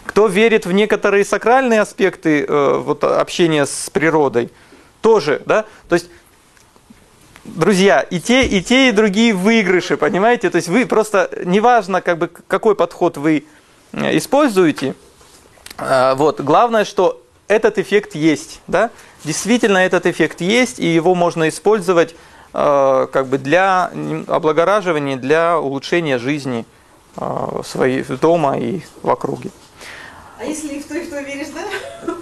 Кто верит в некоторые сакральные аспекты вот, общения с природой, тоже, да, то есть, друзья, и те, и другие выигрыши, понимаете, то есть вы просто, неважно, как бы, какой подход вы используете, вот, главное, что этот эффект есть, да, действительно этот эффект есть, и его можно использовать как бы для облагораживания, для улучшения жизни своей дома и в округе. А если и в то веришь, да?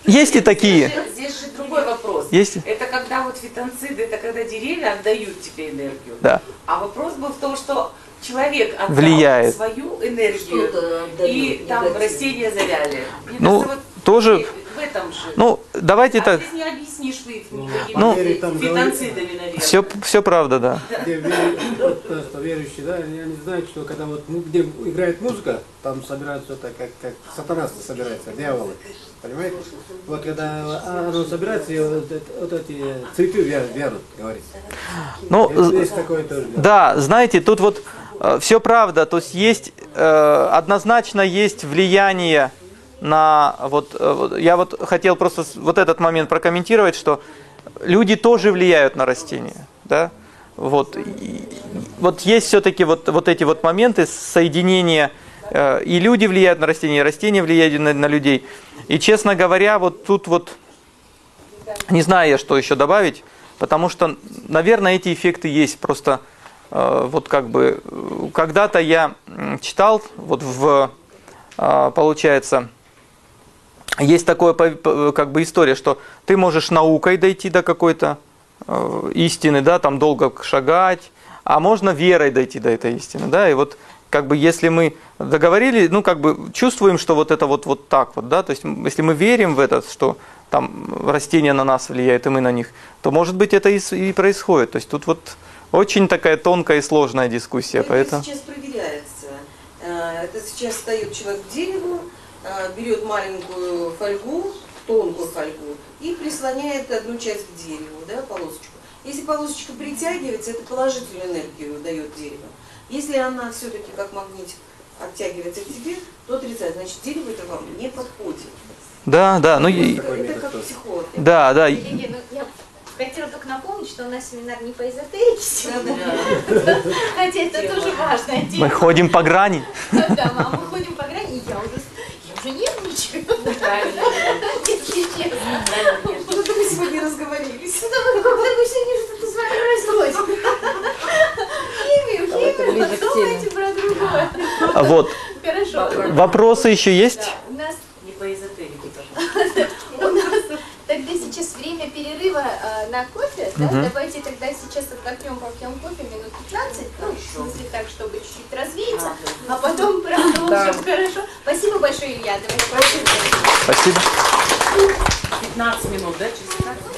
Есть и такие. Здесь же другой вопрос. Есть? Это когда вот фитонциды, это когда деревья отдают тебе энергию. Да. А вопрос был в том, что человек отдал Влияет. свою энергию, и там негативно. Растения завяли. Мне Ну, кажется, вот тоже. в этом же. Ну, давайте так. Здесь не объяснишь вы их никакими Ну, фитонцидами, наверное. Все правда, да. Просто верующие, да, они знают, что когда вот где играет музыка, там собираются это как сатана собирается, дьяволы. Понимаете? Вот когда оно собирается, и вот эти цветы вянут, говорится. Ну, Есть такое тоже. да, знаете, тут вот все правда, то есть однозначно есть влияние на я вот хотел просто вот этот момент прокомментировать, что люди тоже влияют на растения, да, вот есть все-таки вот эти вот моменты соединения, и люди влияют на растения, и растения влияют на людей, и, честно говоря, вот тут вот не знаю я, что еще добавить, потому что, наверное, эти эффекты есть, просто вот как бы когда-то я читал, вот получается, есть такое как бы история, что ты можешь наукой дойти до какой-то истины, да, там долго шагать, а можно верой дойти до этой истины, да, и вот как бы если мы договорились, ну как бы чувствуем, что вот это вот так вот, да, то есть если мы верим в это, что там растения на нас влияют и мы на них, то может быть это и происходит, то есть тут вот очень такая тонкая и сложная дискуссия, Это поэтому... сейчас проверяется. Это сейчас встает человек к дереву, берет маленькую фольгу, тонкую фольгу, и прислоняет одну часть к дереву, да, полосочку. Если полосочка притягивается, это положительную энергию дает дерево. Если она все-таки как магнитик оттягивается к тебе, то отрицательно. Значит, дерево это вам не подходит. Да, ну... Это как психолог. Да. Евгений, ну, я хотела только напомнить, что у нас семинар не по эзотерике сегодня. Хотя это тоже важная тема. Мы ходим по грани. Да, мама, мы ходим по грани, и я уже нервничаю. Правильно. Если честно. Ну, мы сегодня разговорились. Когда мы сегодня что-то с вами происходит. Химию. думайте про другое. Вот. Хорошо. Вопросы еще есть? Да, у нас Не по эзотерике, пожалуйста. У нас тогда сейчас время перерыва на кофе. Да? Давайте тогда сейчас отдохнем, попьем кофе минут 15. Ну, в смысле так, чтобы чуть-чуть развеяться. А потом продолжим. Хорошо. Спасибо большое, Илья. Давайте. Спасибо. 15 минут, да, через 15?